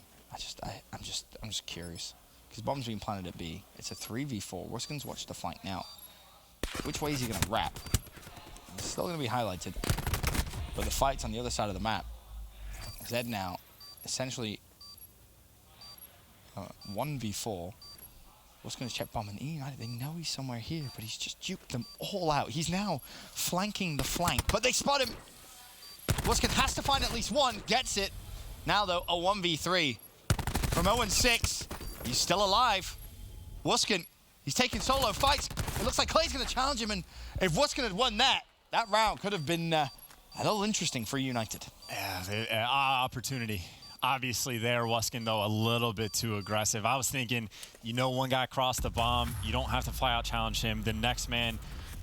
I'm just curious. Because bomb's being planted at B. It's a 3v4. Wuskin's watched the flank now. Which way is he going to wrap? It's still going to be highlighted. But the fight's on the other side of the map. Zed now, essentially 1v4. Wuskin's check bomb, and eUnited, they know he's somewhere here, but he's just duped them all out. He's now flanking the flank, but they spot him. Wuskin has to find at least one, gets it. Now, though, a 1v3. From 0-6, he's still alive. Wuskin, he's taking solo fights. It looks like Clay's going to challenge him, and if Wuskin had won that round could have been a little interesting for eUnited. Yeah, opportunity. Obviously there, Wuskin, though, a little bit too aggressive. I was thinking, you know, one guy crossed the bomb. You don't have to fly out challenge him. The next man,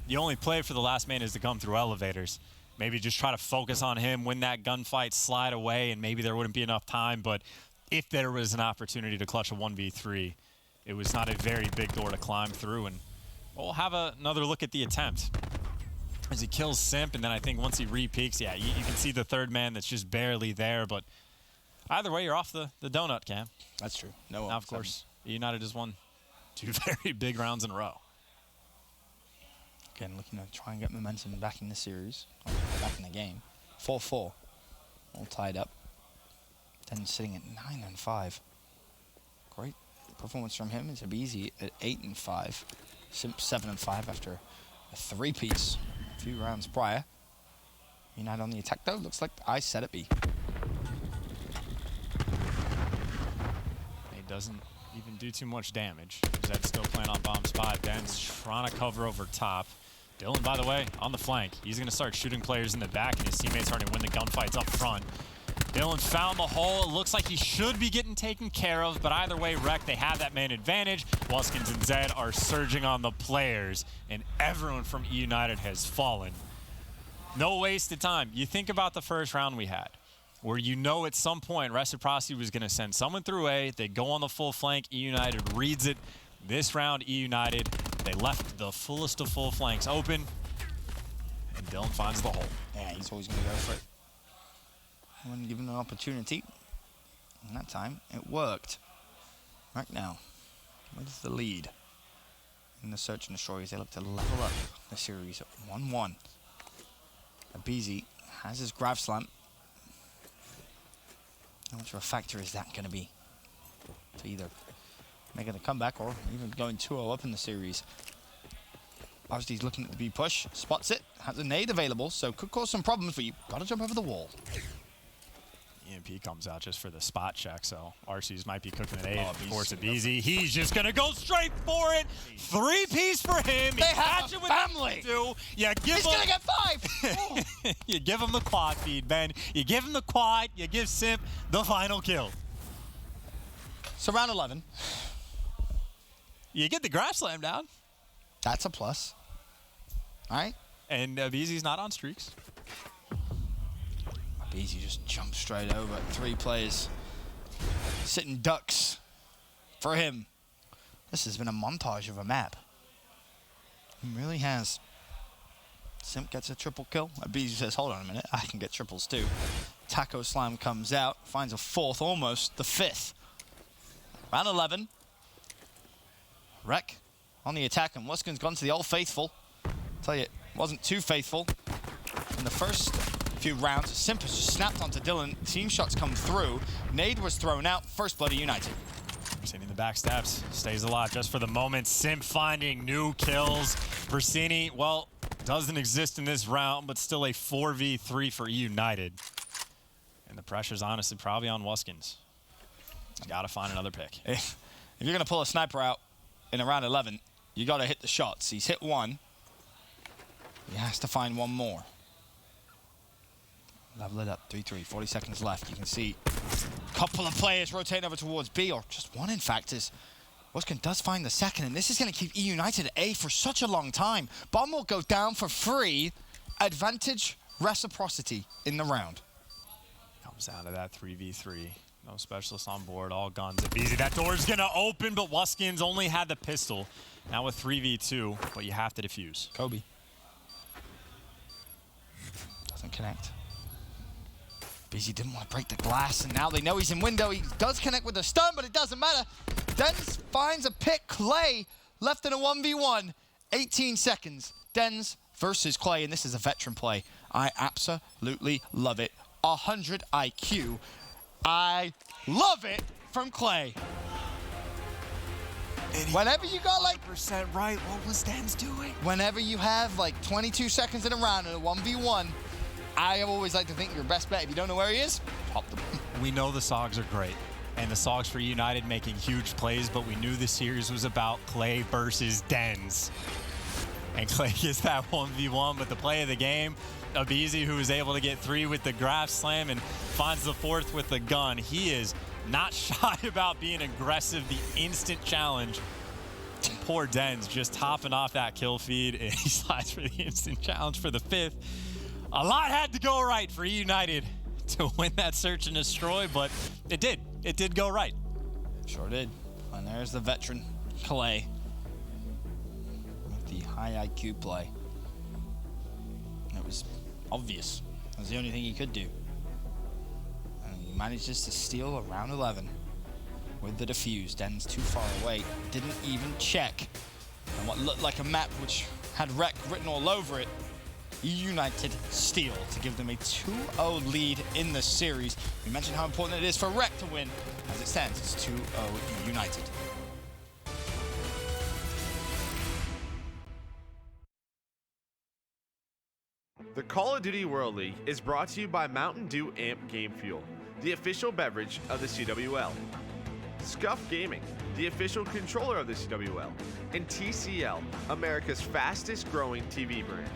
the only play for the last man is to come through elevators. Maybe just try to focus on him, win that gunfight, slide away, and maybe there wouldn't be enough time. But if there was an opportunity to clutch a 1v3, it was not a very big door to climb through. And we'll have another look at the attempt. As he kills Simp, and then I think once he re-peaks, yeah, you can see the third man that's just barely there. But either way, you're off the donut, Cam. That's true. No, now, of course, eUnited has won 2 very big rounds in a row. Again, looking to try and get momentum back in the series, back in the game. 4-4, all tied up. Then sitting at 9-5. Great performance from him. It's Abizi at 8-5. Simp 7-5 after A three-piece a few rounds prior. United on the attack, though. Looks like I said it be. It doesn't even do too much damage. Zed's still playing on bomb spot. Den's trying to cover over top. Dylan, by the way, on the flank. He's going to start shooting players in the back, and his teammates are going to win the gunfights up front. Dylan found the hole. It looks like he should be getting taken care of, but either way, Rec, they have that man advantage. Wuskins and Zed are surging on the players, and everyone from eUnited has fallen. No wasted time. You think about the first round we had, where you know at some point Reciprocity was going to send someone through A, they go on the full flank, eUnited reads it. This round, eUnited, they left the fullest of full flanks open, and Dylan finds the hole. Yeah, he's always going to go for it. When given an opportunity, and that time it worked. Right now, with the lead in the search and destroy as they look to level up the series at 1-1. Abizi has his grab slam. How much of a factor is that going to be to either making a comeback or even going 2-0 up in the series? Obviously, he's looking at the B push, spots it, has a nade available, so could cause some problems, but you've got to jump over the wall. EMP comes out just for the spot check, so RCs might be cooking an 8. Of course, Abizi, he's just going to go straight for it. 3-piece for him. They have a family. You give He's going to get 5. You give him the quad feed, Ben. You give him the quad. You give Simp the final kill. So round 11. You get the grab slam down. That's a plus. All right. And Abizi's not on streaks. Abizi just jumped straight over 3 players. Sitting ducks for him. This has been a montage of a map. It really has. Simp gets a triple kill. Abizi says, hold on a minute, I can get triples too. Taco Slam comes out, finds a 4th, almost the 5th. Round 11. Rec on the attack, and Wuskins gone to the Old Faithful. Tell you, it wasn't too faithful in the first few rounds. Simp has just snapped onto Dylan. Team shots come through. Nade was thrown out. First blood of United. Versini the backstabs. Stays alive just for the moment. Simp finding new kills. Versini, well, doesn't exist in this round, but still a 4v3 for eUnited. And the pressure's honestly probably on Wuskins. Got to find another pick. If you're going to pull a sniper out in a round 11, you got to hit the shots. He's hit 1. He has to find 1 more. Level it up, 3-3, 40 seconds left. You can see a couple of players rotating over towards B, or just one, in fact, as Wuskins does find the second, and this is going to keep eUnited at A for such a long time. Bomb will go down for free. Advantage Reciprocity in the round. Comes down to that 3v3. No specialists on board, all guns. Abizi, that door's going to open, but Wuskins only had the pistol. Now with 3v2, but you have to defuse. Kobe. Doesn't connect. Abizi didn't want to break the glass, and now they know he's in window. He does connect with a stun, but it doesn't matter. Dens finds a pick. Clay left in a 1v1. 18 seconds. Dens versus Clay, and this is a veteran play. I absolutely love it. 100 IQ. I love it from Clay. Whenever you got like % right, what was Dens doing? Whenever you have like 22 seconds in a round in a 1v1, I always like to think your best bet, if you don't know where he is, pop them. We know the Sogs are great, and the Sogs for United making huge plays, but we knew the series was about Clay versus Dens. And Clay gets that 1v1, but the play of the game, Abizi, who was able to get 3 with the grab slam and finds the 4th with the gun. He is not shy about being aggressive, the instant challenge. And poor Dens just hopping off that kill feed, and he slides for the instant challenge for the 5th. A lot had to go right for eUnited to win that search and destroy, but it did. It did go right. Sure did. And there's the veteran, Clay, with the high IQ play. It was obvious. It was the only thing he could do. And he manages to steal a round 11 with the defuse. Den's too far away. Didn't even check. And what looked like a map which had Rec written all over it, eUnited steal to give them a 2-0 lead in the series. We mentioned how important it is for Rec to win. As it stands, it's 2-0 United. The Call of Duty World League is brought to you by Mountain Dew Amp Game Fuel, the official beverage of the CWL. Scuff Gaming, the official controller of the CWL. And TCL, America's fastest growing TV brand.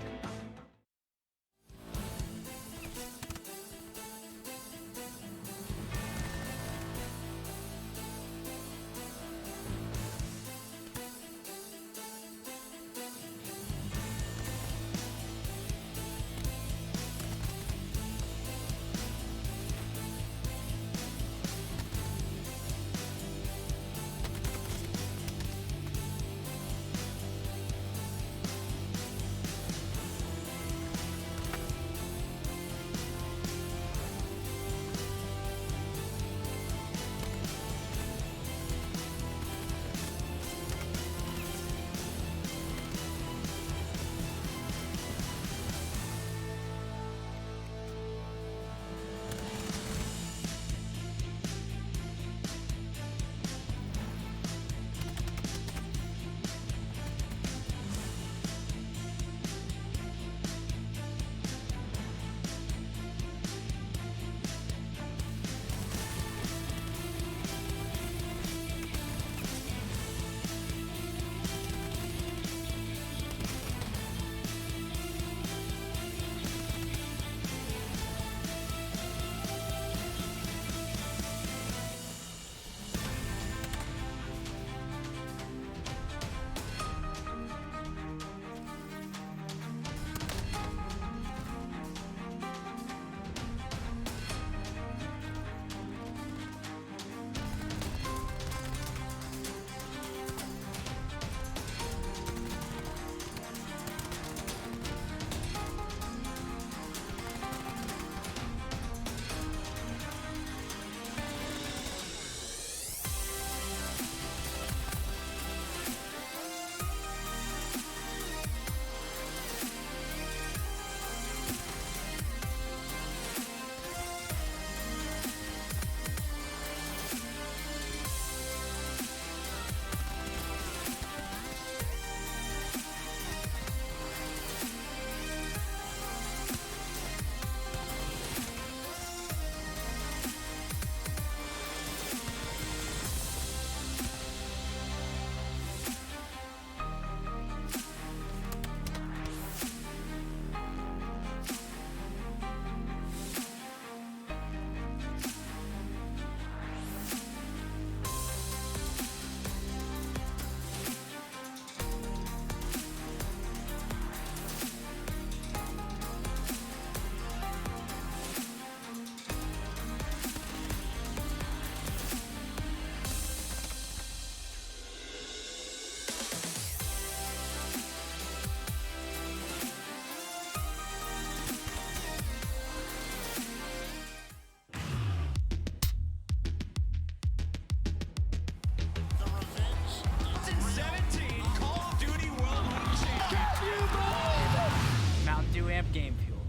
Game Fuel.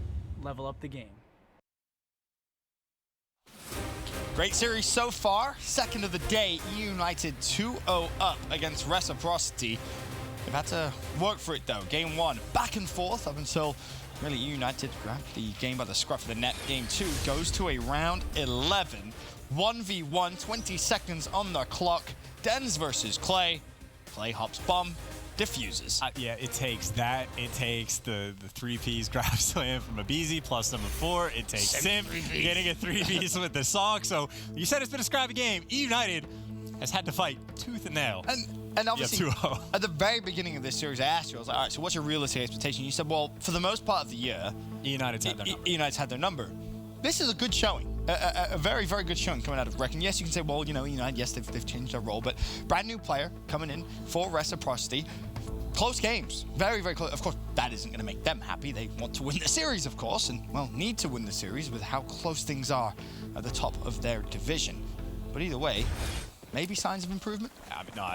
Level up the game. Great series so far. Second of the day, eUnited 2-0 up against Reciprocity. They've had to work for it though. Game 1, back and forth up until really eUnited grabbed the game by the scruff of the neck. Game 2 goes to a round 11. 1v1, 20 seconds on the clock. Dens versus Clay. Clay hops bomb. Diffuses. Yeah, it takes that. It takes the 3Ps grab slam from Abizi plus number 4. It takes Simp getting a 3Ps with the Song. So you said it's been a scrappy game. eUnited has had to fight tooth and nail. And obviously, at the very beginning of this series, I asked you, I was like, all right, so what's your realistic expectation? You said, well, for the most part of the year, eUnited's had their number. This is a good showing. A very, very good showing coming out of Rec. And yes, you can say, well, you know, United, yes, they've changed their role, but brand new player coming in for Reciprocity. Close games. Very, very close. Of course, that isn't going to make them happy. They want to win the series, of course, and, well, need to win the series with how close things are at the top of their division. But either way, maybe signs of improvement? I mean, no,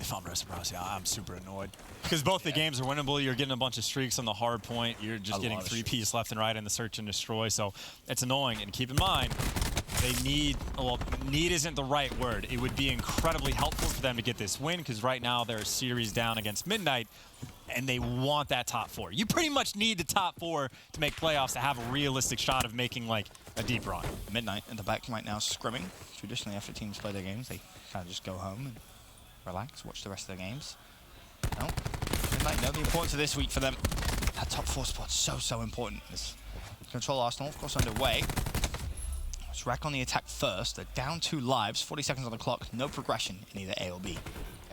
if I'm Reciprocity, I'm super annoyed. Because both the games are winnable. You're getting a bunch of streaks on the hard point. You're just getting 3Ps left and right in the search and destroy. So it's annoying. And keep in mind, they need, well, need isn't the right word. It would be incredibly helpful for them to get this win because right now they're a series down against Midnight. and they want that top 4. You pretty much need the top 4 to make playoffs to have a realistic shot of making like a deep run. Midnight in the back right now scrimming. Traditionally, after teams play their games, they kind of just go home and relax, watch the rest of their games. No, Midnight know the importance of this week for them. That top 4 spot's so important. As Control Arsenal, of course, underway. It's Rec on the attack first. They're down 2 lives, 40 seconds on the clock. No progression in either A or B.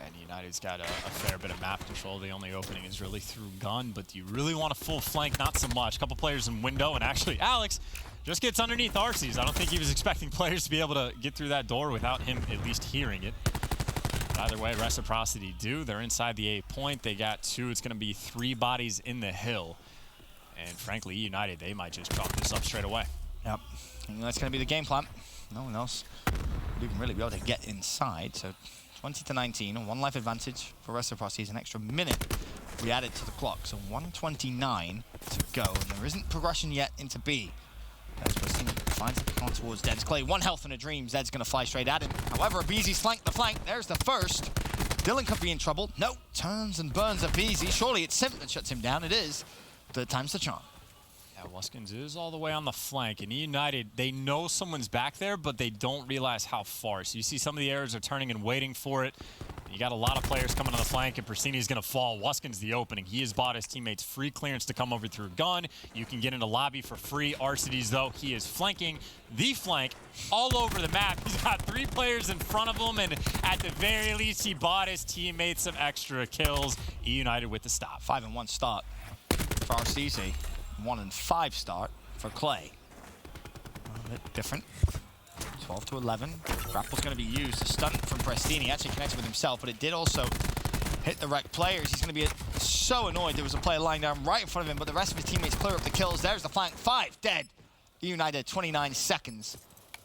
And United's got a fair bit of map control. The only opening is really through gun, but do you really want a full flank? Not so much. A couple players in window, and actually Alex just gets underneath RC's. I don't think he was expecting players to be able to get through that door without him at least hearing it. But either way, Reciprocity do. They're inside the A point. They got 2. It's going to be 3 bodies in the hill. And frankly, United, they might just chalk this up straight away. Yep. And that's going to be the game plan. No one else would even really be able to get inside. So 20-19, 1 life advantage for Reciprocity is an extra minute we added to the clock. So 1:29 to go. And there isn't progression yet into B. As Preston finds the pick on towards Zed's Clay. 1 health and a dream. Zed's going to fly straight at him. However, Abeezy's flanked the flank. There's the first. Dylan could be in trouble. No, turns and burns Abeezy. Surely it's Simp that shuts him down. It is. 3rd time's the charm. Yeah, Wuskins is all the way on the flank, and United, they know someone's back there, but they don't realize how far. So you see some of the arrows are turning and waiting for it. You got a lot of players coming on the flank, and Persini's going to fall. Wuskins the opening. He has bought his teammates free clearance to come over through gun. You can get into lobby for free. Arcides, though, he is flanking the flank all over the map. He's got 3 players in front of him, and at the very least, he bought his teammates some extra kills. eUnited with the stop. 5-1 start for RCC. 1-5 start for Clay. A bit different. 12-11. Grapple's going to be used. A stunt from Prestini actually connected with himself, but it did also hit the Rec players. He's going to be so annoyed there was a player lying down right in front of him, but the rest of his teammates clear up the kills. There's the flank. 5 dead. eUnited 29 seconds.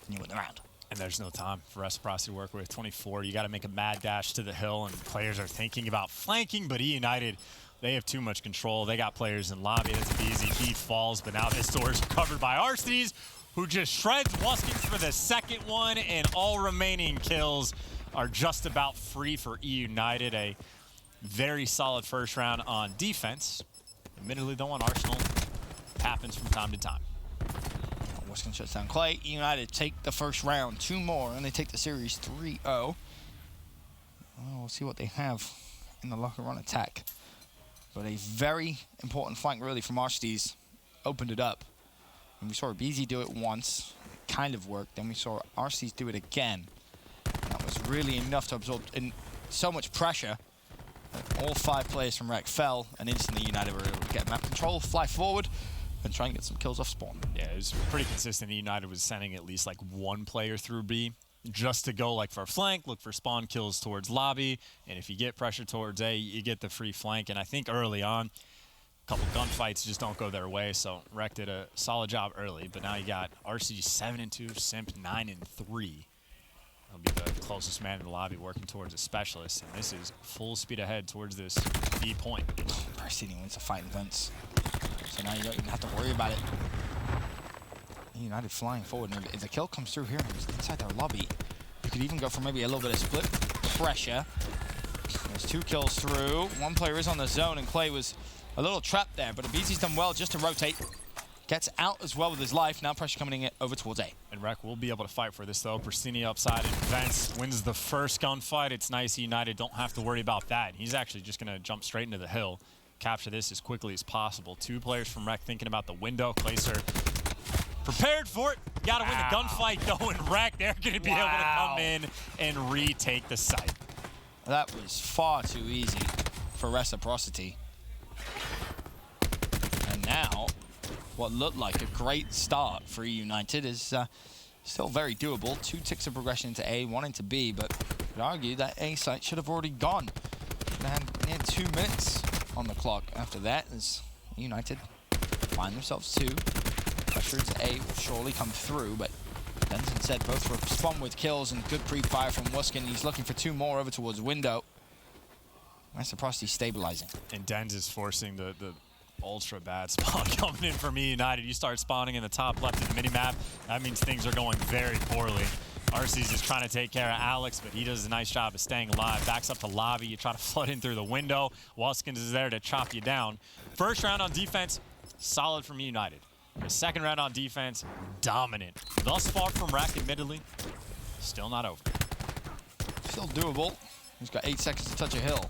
And you win the round. And there's no time for Reciprocity to work with. 24. You got to make a mad dash to the hill, and players are thinking about flanking, but eUnited, they have too much control. They got players in lobby. That's easy. He falls, but now this door is covered by Arcides, who just shreds Wuskins for the 2nd one, and all remaining kills are just about free for eUnited. A very solid first round on defense. Admittedly, though, on Arsenal, it happens from time to time. Wuskins shuts down Clay. eUnited take the first round. 2 more, and they take the series 3-0. Well, we'll see what they have in the locker run attack. But a very important flank, really, from Arcides. Opened it up. And we saw Abeezy do it once. It kind of worked. Then we saw Arcides do it again. And that was really enough to absorb so much pressure that all 5 players from Rec fell, and instantly United were able to get map control, fly forward, and try and get some kills off spawn. Yeah, it was pretty consistent. United was sending at least like 1 player through B just to go like for a flank, look for spawn kills towards lobby, and if you get pressure towards A, you get the free flank. And I think early on, a couple gunfights just don't go their way, so Rec did a solid job early, but now you got RCG 7-2, Simp 9-3. He'll be the closest man in the lobby working towards a specialist, and this is full speed ahead towards this B point. Prestini wins the fight in Vince, so now you don't even have to worry about it. United flying forward, and if the kill comes through here inside their lobby, you could even go for maybe a little bit of split pressure. There's 2 kills through. 1 player is on the zone, and Clay was a little trapped there, but Abeezy's done well just to rotate. Gets out as well with his life. Now pressure coming in over towards A. And Rec will be able to fight for this, though. Prestini upside, and Vance wins the first gunfight. It's nice United don't have to worry about that. He's actually just going to jump straight into the hill, capture this as quickly as possible. 2 players from Rec thinking about the window. Clayser prepared for it. Got to win the gunfight, though, and Rec, they're going to be able to come in and retake the site. That was far too easy for Reciprocity. And now, what looked like a great start for eUnited is still very doable. 2 ticks of progression into A, 1 into B, but I could argue that A site should have already gone. And near 2 minutes on the clock after that, as eUnited find themselves 2. Pressure to A will surely come through, but Denton said both respond with kills and good pre-fire from Wuskin. He's looking for 2 more over towards window. Reciprocity stabilizing. And Dens is forcing the ultra bad spawn coming in from eUnited. You start spawning in the top left of the minimap, that means things are going very poorly RC's just trying to take care of Alex, but he does a nice job of staying alive. Backs up to lobby. You try to flood in through the window. Wuskins is there to chop you down. First round on defense, solid from eUnited. The second round on defense, dominant. Thus far from Rack, admittedly, still not over. Still doable. He's got 8 seconds to touch a hill,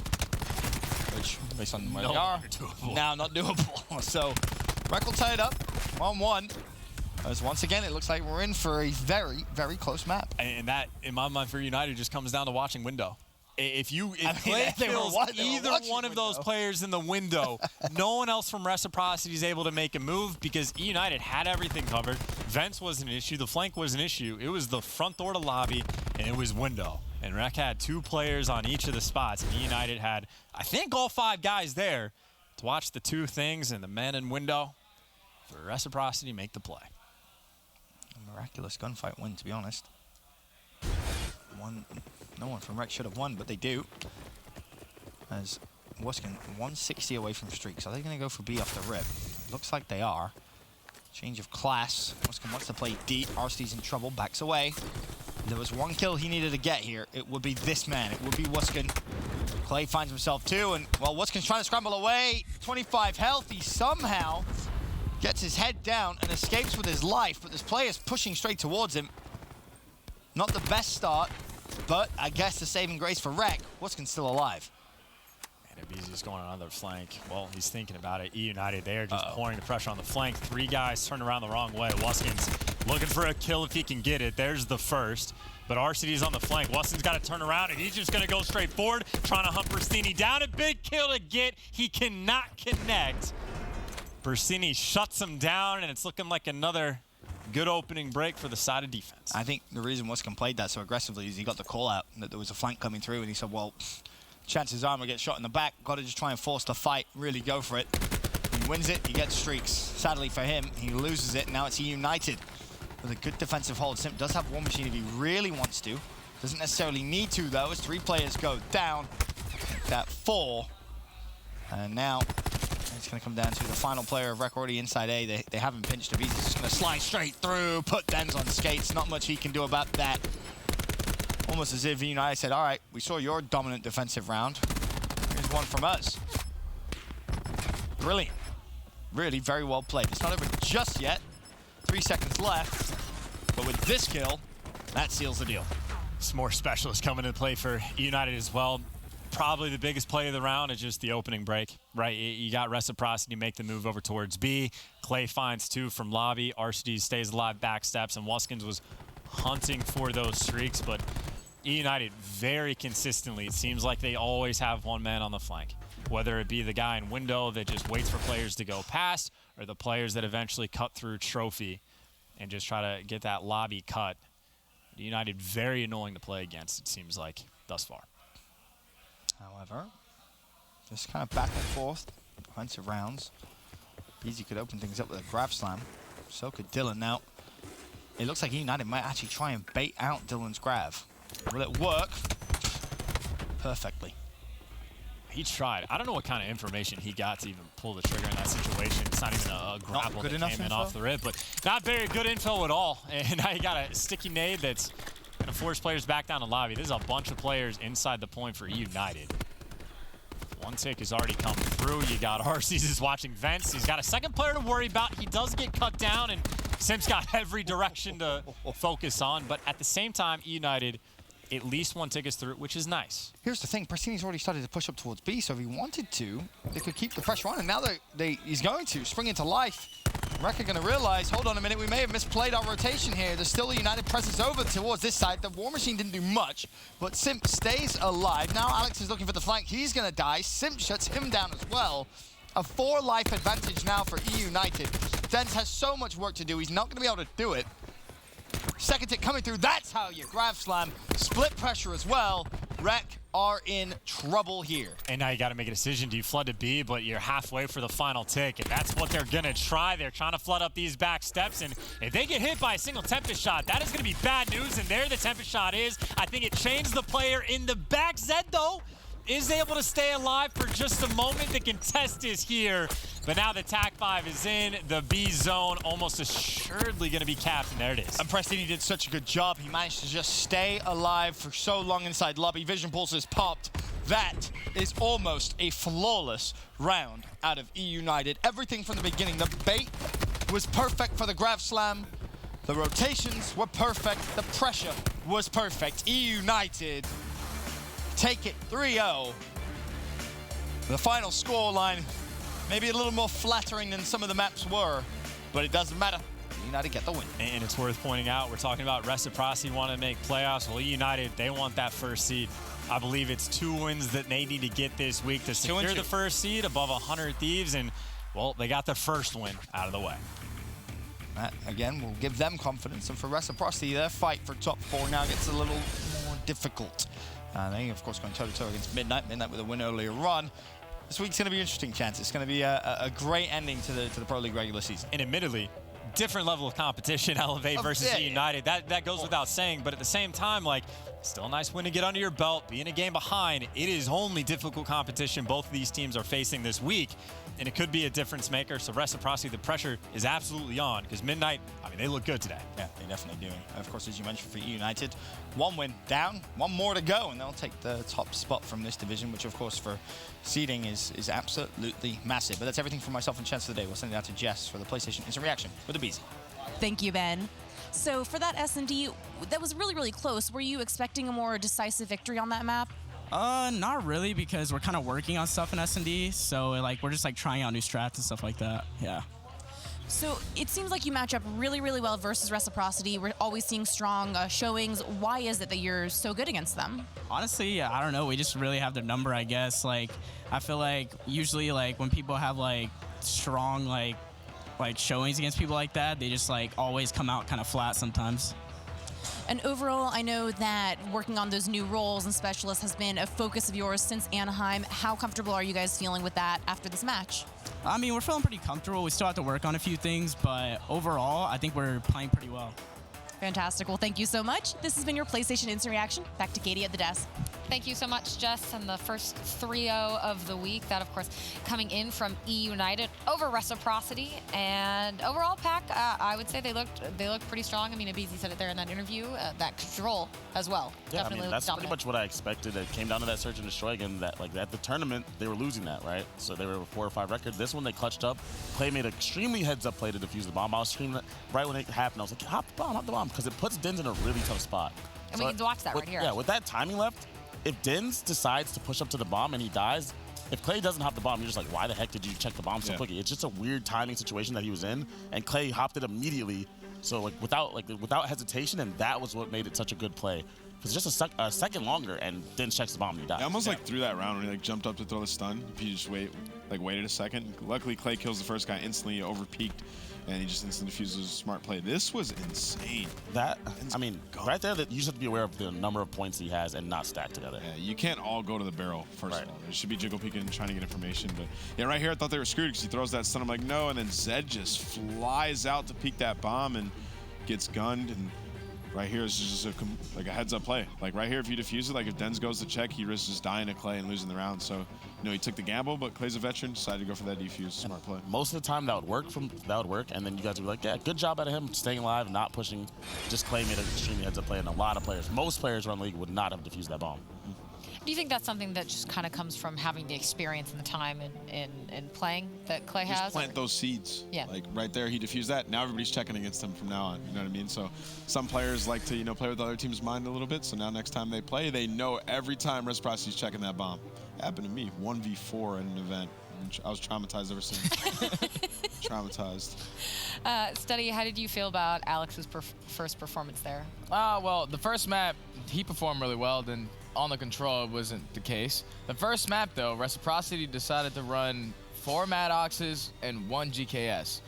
which, based on where they are, now not doable. So, Rack will tie it up, 1-1. As once again, it looks like we're in for a very, very close map. And that, in my mind, for United, just comes down to watching window. If Clay kills either one of those players in the window, no one else from Reciprocity is able to make a move because eUnited had everything covered. Vents was an issue. The flank was an issue. It was the front door to lobby, and it was window. And Rec had 2 players on each of the spots, and eUnited had, I think, all 5 guys there to watch the 2 things and the men in window for Reciprocity make the play. A miraculous gunfight win, to be honest. No one from Rec should have won, but they do. As Wuskin 160 away from streaks. Are they going to go for B off the rip? Looks like they are. Change of class. Wuskin wants to play D. RC's in trouble, backs away. There was 1 kill he needed to get here. It would be this man. It would be Wuskin. Clay finds himself 2, and, well, Wuskin's trying to scramble away. 25 health. He somehow gets his head down and escapes with his life, but this player's pushing straight towards him. Not the best start, but I guess the saving grace for Rec. Wuskin's still alive. And Abizi's going on another flank. Well, he's thinking about it. eUnited, they are just pouring the pressure on the flank. 3 guys turned around the wrong way. Wuskin's looking for a kill if he can get it. There's the first. But RCD's on the flank. Wuskin's got to turn around, and he's just going to go straight forward, trying to hunt Bristini down. A big kill to get. He cannot connect. Bristini shuts him down, and it's looking like another good opening break for the side of defense. I think the reason Wuskin played that so aggressively is he got the call out that there was a flank coming through, and he said, well, chances are I'm going to get shot in the back. Got to just try and force the fight, really go for it. He wins it, he gets streaks. Sadly for him, he loses it, and now it's eUnited with a good defensive hold. Simp does have War Machine if he really wants to. Doesn't necessarily need to, though, as 3 players go down. That 4. And now it's going to come down to the final player of Rec already inside A. They haven't pinched him. He's just going to slide straight through, put Dens on skates. Not much he can do about that. Almost as if eUnited said, all right, we saw your dominant defensive round. Here's one from us. Brilliant. Really very well played. It's not over just yet. 3 seconds left. But with this kill, that seals the deal. Some more specialists coming into play for eUnited as well. Probably the biggest play of the round is just the opening break, right? You got Reciprocity make the move over towards B. Clay finds 2 from lobby. RCD stays alive, backsteps, and Wuskins was hunting for those streaks, but eUnited very consistently, it seems like they always have 1 man on the flank. Whether it be the guy in window that just waits for players to go past, or the players that eventually cut through trophy and just try to get that lobby cut. eUnited very annoying to play against, it seems like, thus far. However, just kind of back and forth, defensive rounds. Beezy could open things up with a grab slam. So could Dylan. Now, it looks like eUnited might actually try and bait out Dylan's grab. Will it work? Perfectly. He tried. I don't know what kind of information he got to even pull the trigger in that situation. It's not even a grapple that came in off the rib, but not very good info at all. And now you got a sticky nade that's going to force players back down the lobby. There's a bunch of players inside the point for eUnited. 1 tick has already come through. You got RC's is watching vents. He's got a second player to worry about. He does get cut down, and Simp's got every direction to focus on. But at the same time, eUnited, at least 1 tick is through, which is nice. Here's the thing. Pristini's already started to push up towards B, so if he wanted to, they could keep the pressure on. And now he's going to spring into life. Rec are going to realize, hold on a minute, we may have misplayed our rotation here. There's still a United presence over towards this side. The War Machine didn't do much, but Simp stays alive. Now Alex is looking for the flank. He's going to die. Simp shuts him down as well. A 4 life advantage now for eUnited. Dens has so much work to do. He's not going to be able to do it. Second tick coming through. That's how you grab slam. Split pressure as well. Rec are in trouble here. And now you got to make a decision. Do you flood to B, but you're halfway for the final tick, and that's what they're going to try. They're trying to flood up these back steps, and if they get hit by a single Tempest shot, that is going to be bad news, and there the Tempest shot is. I think it changed the player in the back. Zed, though, is able to stay alive for just a moment. The contest is here, But now the TAC 5 is in. The B zone almost assuredly going to be capped, and there it is. And Prestini did such a good job. He managed to just stay alive for so long inside lobby. Vision pulses popped. That is almost a flawless round out of eUnited. Everything from the beginning. The bait was perfect for the Grav Slam. The rotations were perfect. The pressure was perfect. eUnited take it 3-0. The final scoreline, maybe a little more flattering than some of the maps were, but it doesn't matter. eUnited get the win. And it's worth pointing out, we're talking about Reciprocity want to make playoffs. Well, eUnited, they want that first seed. I believe it's 2 wins that they need to get this week to secure the first seed above 100 Thieves, and, well, they got the first win out of the way. That, again, will give them confidence, and for Reciprocity, their fight for top 4 now gets a little more difficult. They, of course, going toe-to-toe against Midnight with a win earlier on. This week's going to be an interesting chance. It's going to be a great ending to the Pro League regular season. And admittedly, different level of competition, Elevate versus eUnited. That goes without saying, but at the same time, like, still a nice win to get under your belt, being a game behind. It is only difficult competition both of these teams are facing this week, and it could be a difference maker. So Reciprocity, the pressure is absolutely on, because Midnight, I mean, they look good today. Yeah, they definitely do. Of course, as you mentioned, for eUnited, 1 win down, 1 more to go, and they'll take the top spot from this division, which, of course, for seeding is absolutely massive. But that's everything from myself and Chance today. We'll send it out to Jess for the PlayStation Instant Reaction with the BZ. Thank you, Ben. So for that S&D, that was really, really close. Were you expecting a more decisive victory on that map? Not really, because we're kind of working on stuff in S&D, so like we're just like trying out new strats and stuff like that. Yeah. So it seems like you match up really, really well versus Reciprocity. We're always seeing strong showings. Why is it that you're so good against them? Honestly, I don't know. We just really have their number, I guess. Like, I feel like usually like when people have like strong like showings against people like that, they just like always come out kind of flat sometimes. And overall, I know that working on those new roles and specialists has been a focus of yours since Anaheim. How comfortable are you guys feeling with that after this match? I mean, we're feeling pretty comfortable. We still have to work on a few things, but overall, I think we're playing pretty well. Fantastic. Well, thank you so much. This has been your PlayStation Instant Reaction. Back to Katie at the desk. Thank you so much, Jess. And the first 3-0 of the week, that, of course, coming in from eUnited over Reciprocity. And overall, Pack, I would say they looked pretty strong. I mean, Abizi said it there in that interview. That control as well. Yeah, Definitely I mean, that's dominant. pretty much what I expected. It came down to that search and destroy again. That like at the tournament, they were losing that, right? So they were a 4 or 5 record. This one, they clutched up. Clay made an extremely heads-up play to defuse the bomb. I was screaming right when it happened. I was like, hop the bomb, because it puts Dins in a really tough spot. And we can watch that right here. Yeah, with that timing left, if Dins decides to push up to the bomb and he dies, if Clay doesn't hop the bomb, you're just like, why the heck did you check the bomb so quickly? It's just a weird timing situation that he was in, and Clay hopped it immediately. So without hesitation, and that was what made it such a good play. Because just a second longer, and Dins checks the bomb and he dies. I almost like threw that round when he like jumped up to throw the stun. If you just waited a second. Luckily, Clay kills the first guy instantly, over peaked, and he just instantly defuses a smart play. This was insane. Right there, that you just have to be aware of the number of points he has and not stack together. Yeah, you can't all go to the barrel, first of all. There should be jiggle peeking and trying to get information. But yeah, right here, I thought they were screwed because he throws that stun. I'm like, no. And then Zed just flies out to peek that bomb and gets gunned. And right here is just a heads-up play. Like right here, if you defuse it, like if Dens goes to check, he risks just dying to Clay and losing the round. So, he took the gamble, but Clay's a veteran, decided to go for that defuse. Smart play. Most of the time, that would work, and then you guys would be like, yeah, good job out of him staying alive, not pushing. Just Clay made an extremely heads-up play, and a lot of players, most players around the league would not have defused that bomb. Do you think that's something that just kind of comes from having the experience and the time in playing that Clay has? Just plant those seeds. Yeah. Like right there, he defused that. Now everybody's checking against him from now on. You know what I mean? So some players like to, play with the other team's mind a little bit. So now next time they play, they know every time Reciprocity's checking that bomb. It happened to me, 1v4 at an event. I was traumatized ever since. Traumatized. Steady, how did you feel about Alex's first performance there? Well, the first map, he performed really well. Then on the control, it wasn't the case. The first map, though, Reciprocity decided to run 4 Maddoxes and 1 GKS.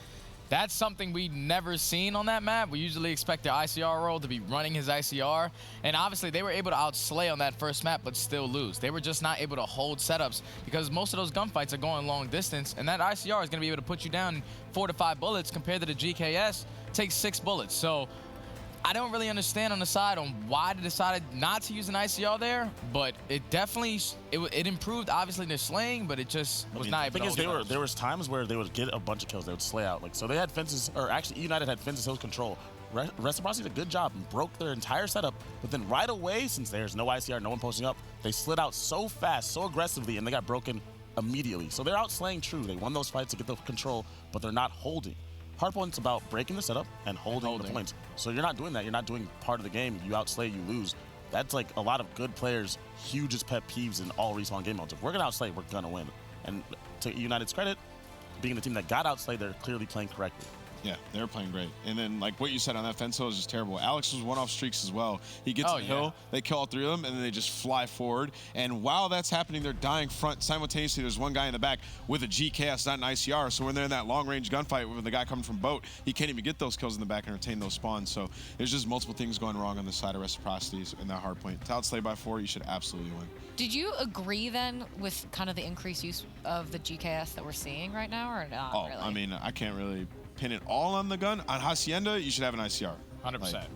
That's something we never seen on that map. We usually expect the ICR role to be running his ICR. And obviously, they were able to outslay on that first map, but still lose. They were just not able to hold setups because most of those gunfights are going long distance. And that ICR is going to be able to put you down 4 to 5 bullets compared to the GKS takes 6 bullets. So I don't really understand on the side on why they decided not to use an ICR there, but it definitely it improved obviously their slaying, but it just was not able to hold it. There was times where they would get a bunch of kills, they would slay out. Like so they had fences, or actually eUnited had fences hill control. Reciprocity did a good job and broke their entire setup, but then right away, since there's no ICR, no one posting up, they slid out so fast, so aggressively, and they got broken immediately. So they're out slaying true. They won those fights to get the control, but they're not holding. Hardpoint's about breaking the setup and holding the points. So you're not doing that. You're not doing part of the game. You outslay, you lose. That's like a lot of good players' hugest pet peeves in all Respawn game modes. If we're gonna outslay, we're gonna win. And to United's credit, being the team that got outslayed, they're clearly playing correctly. Yeah, they were playing great. And then, like what you said on that fence hill is just terrible. Alex was one-off streaks as well. He gets the hill, they kill all three of them, and then they just fly forward. And while that's happening, they're dying front. Simultaneously, there's one guy in the back with a GKS, not an ICR. So when they're in that long-range gunfight with the guy coming from boat, he can't even get those kills in the back and retain those spawns. So there's just multiple things going wrong on the side of Reciprocity in that hard point. To outslay by 4, you should absolutely win. Did you agree then with kind of the increased use of the GKS that we're seeing right now, or not really? I mean, I can't really pin it all on the gun. On Hacienda, you should have an ICR. 100%. Like,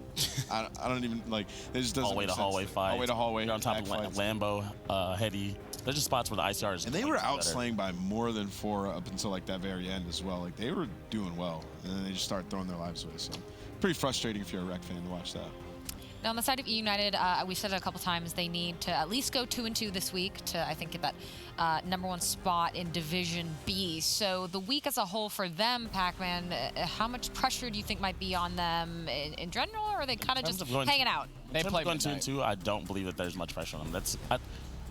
I don't even, like, it just doesn't Hallway make to sense. hallway fight. Hallway to hallway. You're on top of Lambo, Heady. There's just spots where the ICR is. And they were outslaying by more than 4 up until like that very end as well. Like they were doing well, and then they just started throwing their lives away. So pretty frustrating if you're a Rec fan to watch that. Now on the side of eUnited, we said it a couple times, they need to at least go 2-2 this week to, I think, get that #1 spot in Division B. So the week as a whole for them, Pac-Man, how much pressure do you think might be on them in general, or are they kind of just hanging out? They play going 2-2. I don't believe that there's much pressure on them.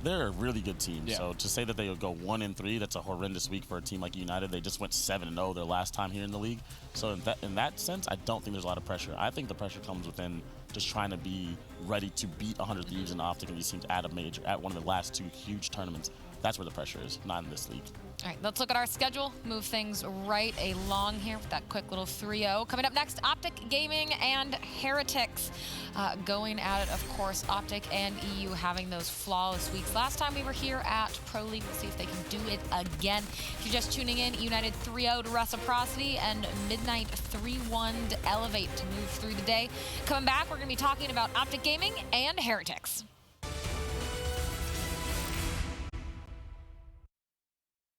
They're a really good team. Yeah. So to say that they would go 1-3, that's a horrendous week for a team like United. They just went 7-0 their last time here in the league. So in that sense, I don't think there's a lot of pressure. I think the pressure comes within just trying to be ready to beat 100 Thieves and Optic and these teams at one of the last 2 huge tournaments. That's where the pressure is, not in this league. All right, let's look at our schedule, move things right along here with that quick little 3-0. Coming up next, Optic Gaming and Heretics going at it, of course. Optic and EU having those flawless weeks. Last time we were here at Pro League, we'll see if they can do it again. If you're just tuning in, United 3-0 to Reciprocity and Midnight 3-1 to Elevate to move through the day. Coming back, we're going to be talking about Optic Gaming and Heretics.